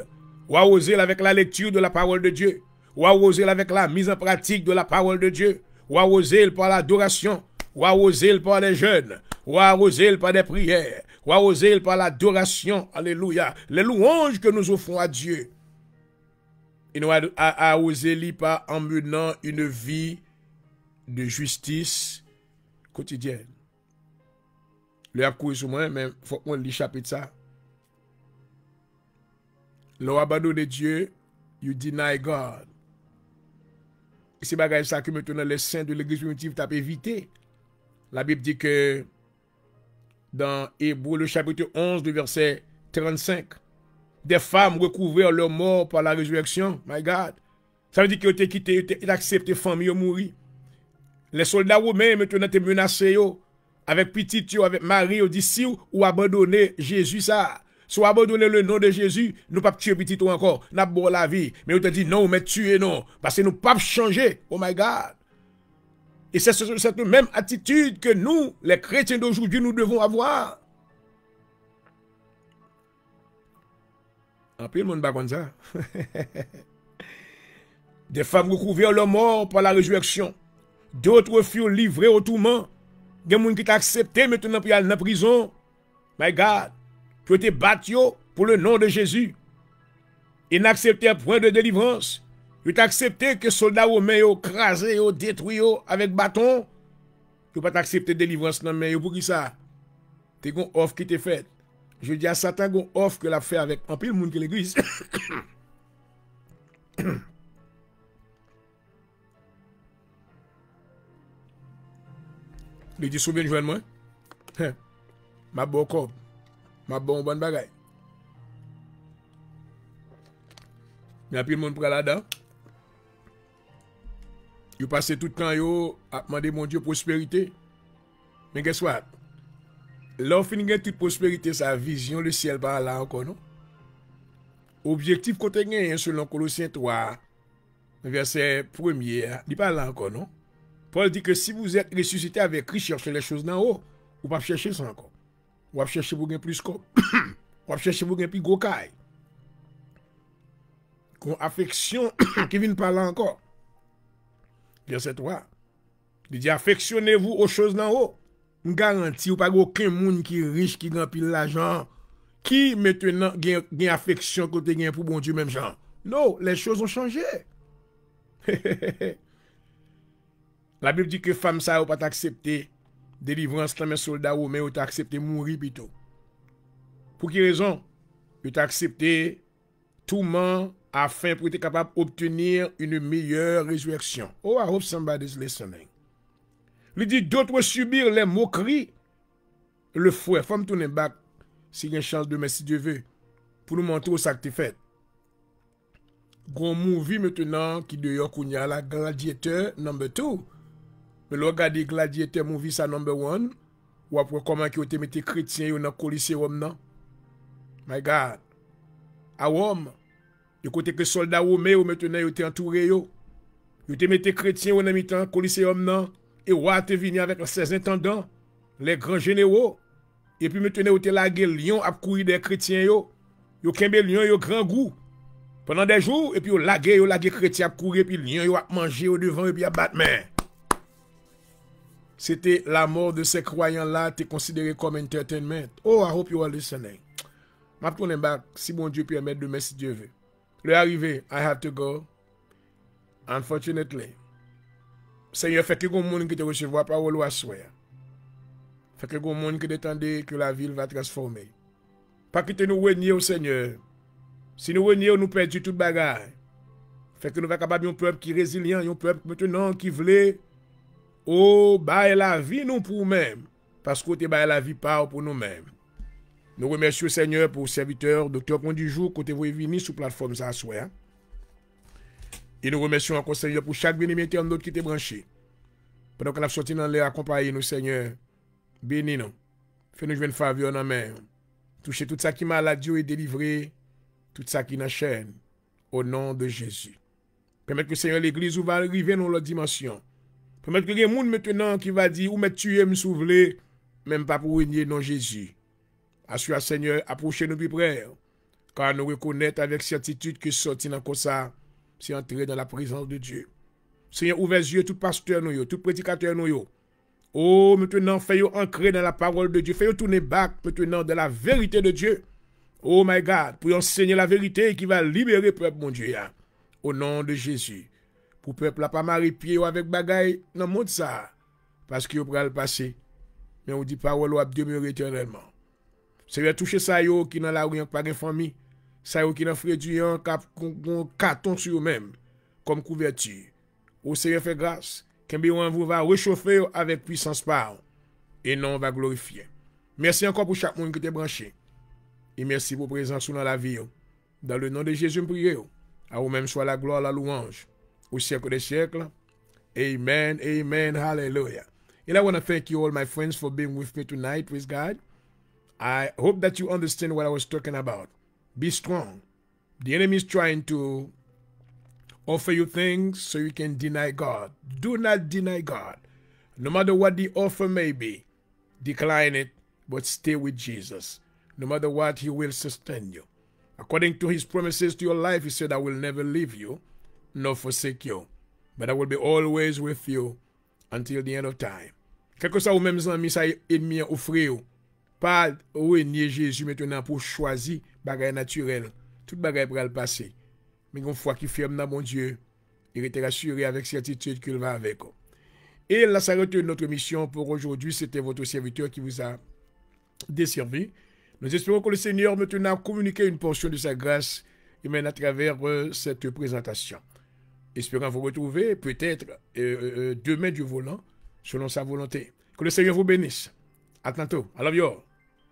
ou arroser avec la lecture de la parole de Dieu, ou arroser avec la mise en pratique de la parole de Dieu, ou arroser par l'adoration, ou arroser par les jeûnes, ou arroser par des prières, ou arroser par l'adoration. Alléluia. Les louanges que nous offrons à Dieu. Et nous arroser par en menant une vie de justice quotidienne. Le a couru sur moi, mais il faut qu'on lit chapitre ça. L'on abandonne Dieu, you deny God. C'est bagage ça que maintenant les saints de l'église primitive t'as évité. La Bible dit que dans Hébreux le chapitre 11 du verset 35, des femmes recouvrirent leur mort par la résurrection. My God. Ça veut dire qu'ils ont été quittés, ils ont accepté famille mourir. Les soldats romains maintenant étaient menacés avec petit, avec Marie, ils disent si ou abandonner Jésus ça. Soit abandonner le nom de Jésus, nous ne pas tuer petit ou encore, nous avons la vie. Mais on te dit non, mais tuer non, parce que nous ne pouvons pas changer. Oh my God. Et c'est cette même attitude que nous, les chrétiens d'aujourd'hui, nous devons avoir. En plus, le monde pas comme ça. Des femmes recouvrirent leur mort par la résurrection. D'autres furent livrés au tourment. Il y a des gens qui t'ont accepté maintenant pour aller en prison. My God. Qui ont été battus pour le nom de Jésus. Ils n'acceptaient point de délivrance. Ils ont accepté que les soldats romains ont crasé, ont détruit avec bâton. Ils n'ont pas accepté de délivrance. Non, mais pour qui ça? C'est une offre qui t'est faite. Je dis à Satan une offre que l'a fait avec un peu le monde qui l'église. Il dit souviens de moi. Ma bonne corps. Ma bonne bagaille. Mais puis le monde prend là-dedans. Il passe tout le temps à demander mon Dieu prospérité. Mais qu'est-ce que là, on finit toute prospérité, sa vision, le ciel par là encore, non? Objectif qu'on a selon Colossiens 3, verset 1er, il parle là encore, non? Paul dit que si vous êtes ressuscité avec Christ, cherchez les choses d'en haut, vous ne pouvez pas chercher ça encore. Vous pouvez chercher pour gagner plus quoi. Vous pouvez chercher pour gagner plus gros caille. Qu'on affection qui vient par là encore. Verset 3. Il dit affectionnez-vous aux choses d'en haut. Je garantis, ou pas aucun monde qui est riche, qui gagne pile l'argent, qui maintenant gagne affection côté gagne pour bon Dieu même genre. Non, les choses ont changé. La Bible dit que femme ça n'a pas accepté délivrance dans mes soldats romains, ou t'as accepté mourir plutôt. Pour quelle raison? Tu as accepté tout monde afin pour être capable d'obtenir une meilleure résurrection. Oh, I hope somebody's listening. Il dit d'autres subir les moqueries. Le fouet, faut me tourner back si il y a une chance de si Dieu veut, pour nous montrer où ça que tu fait. Gros movie maintenant qui d'ailleurs qu'on y a la Gladiator number 2. Mais le regardez Gladiator movie ça number 1. Ou après comment qui ont été mis chrétiens dans le Coliseum non? My God. À Rome, du côté que soldats romains maintenant ils étaient entourés yo. Ils étaient mis chrétiens dans le Coliseum non? Et roi te venu avec ses intendants, les grands généraux. Et puis maintenant, vous te lagué lion à courir des chrétiens yo. Yo kembe lion yo grand goût. Pendant des jours, et puis vous lagué chrétiens à courir, puis lion yo a manger au devant, et puis à battre main. C'était la mort de ces croyants-là, t'es considéré comme entertainment. Oh, I hope you are listening. Ma tourne back, si mon Dieu permet demain, si Dieu veut. Le arrivé, I have to go. Unfortunately. Seigneur, fait que les gens qui te recevoir parole à soi. Fait que les gens qui t'attendent que la ville va transformer. Pas quitter nous renier au Seigneur. Si nous renier, nous perdons toute bagarre. Fait que nous sommes capables d'un peuple qui est résilient, un peuple maintenant qui voulait bailler la vie nous pour nous-mêmes. Parce qu'on te baille la vie pas pour nous-mêmes. Nous remercions le Seigneur pour le serviteur, docteur Point du jour, côté vous venir sur la plateforme ça soi. Et nous remercions encore Seigneur pour chaque bénédiction internaute qui était branché. Pendant que nous sorti dans l'air, accompagner nous, Seigneur. Bénis nous. Fais-nous jouer une faveur dans la main. Touchez tout ça qui est maladie et délivré. Tout ça qui est dans la chaîne. Au nom de Jésus. Permettre que Seigneur l'Église va arriver dans l'autre dimension. Permettre que les gens maintenant qui va dire ou me tuer, me soulever, même pas pour régner non Jésus. Assure Seigneur, approchez-nous plus près. Car nous reconnaissons avec certitude que sorti dans ça. C'est entrer dans la présence de Dieu. Seigneur, ouvre les yeux, tout pasteur, tout prédicateur, Oh, maintenant, fais-vous ancrer dans la parole de Dieu. Fais-vous tourner back maintenant dans la vérité de Dieu. Oh my God, pour enseigner la vérité qui va libérer le peuple, mon Dieu. Au nom de Jésus. Pour le peuple, pas marrer pied avec bagaille dans le monde ça. Parce qu'il va le passer. Mais on dit parole va demeurer éternellement. C'est toucher ça yo qui dans la rue pas de famille. Ça yo qui dans fréduit un carton sur eux-mêmes comme couverture. Au Seigneur fait grâce. Qu'un vous va réchauffer avec puissance par. Et non, on va glorifier. Merci encore pour chaque monde qui t'est branché. Et merci pour présence dans la vie. Dans le nom de Jésus, je prie. À vous-même soit la gloire, la louange. Au siècle des siècles. Amen, amen, hallelujah. And I want to thank you all, my friends, for being with me tonight. Praise God. I hope that you understand what I was talking about. Be strong. The enemy is trying to offer you things so you can deny God. Do not deny God. No matter what the offer may be, decline it, but stay with Jesus. No matter what, he will sustain you. According to his promises to your life, he said, I will never leave you, nor forsake you, but I will be always with you until the end of time. Quelque chose ou même amis, ça ennemi offrir pas renier Jésus maintenant pour choisir bagay naturel. Tout bagay pour le passer. Mais une fois qu'il ferme dans mon Dieu, il était rassuré avec certitude qu'il va avec. Et là, ça retient notre mission pour aujourd'hui. C'était votre serviteur qui vous a desservi. Nous espérons que le Seigneur maintenant a communiqué une portion de sa grâce et même à travers cette présentation. Espérons vous retrouver peut-être demain du volant selon sa volonté. Que le Seigneur vous bénisse. À tantôt. I love you all.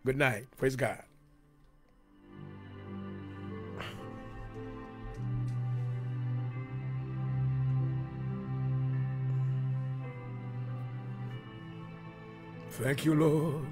Good night. Praise God. Thank you, Lord.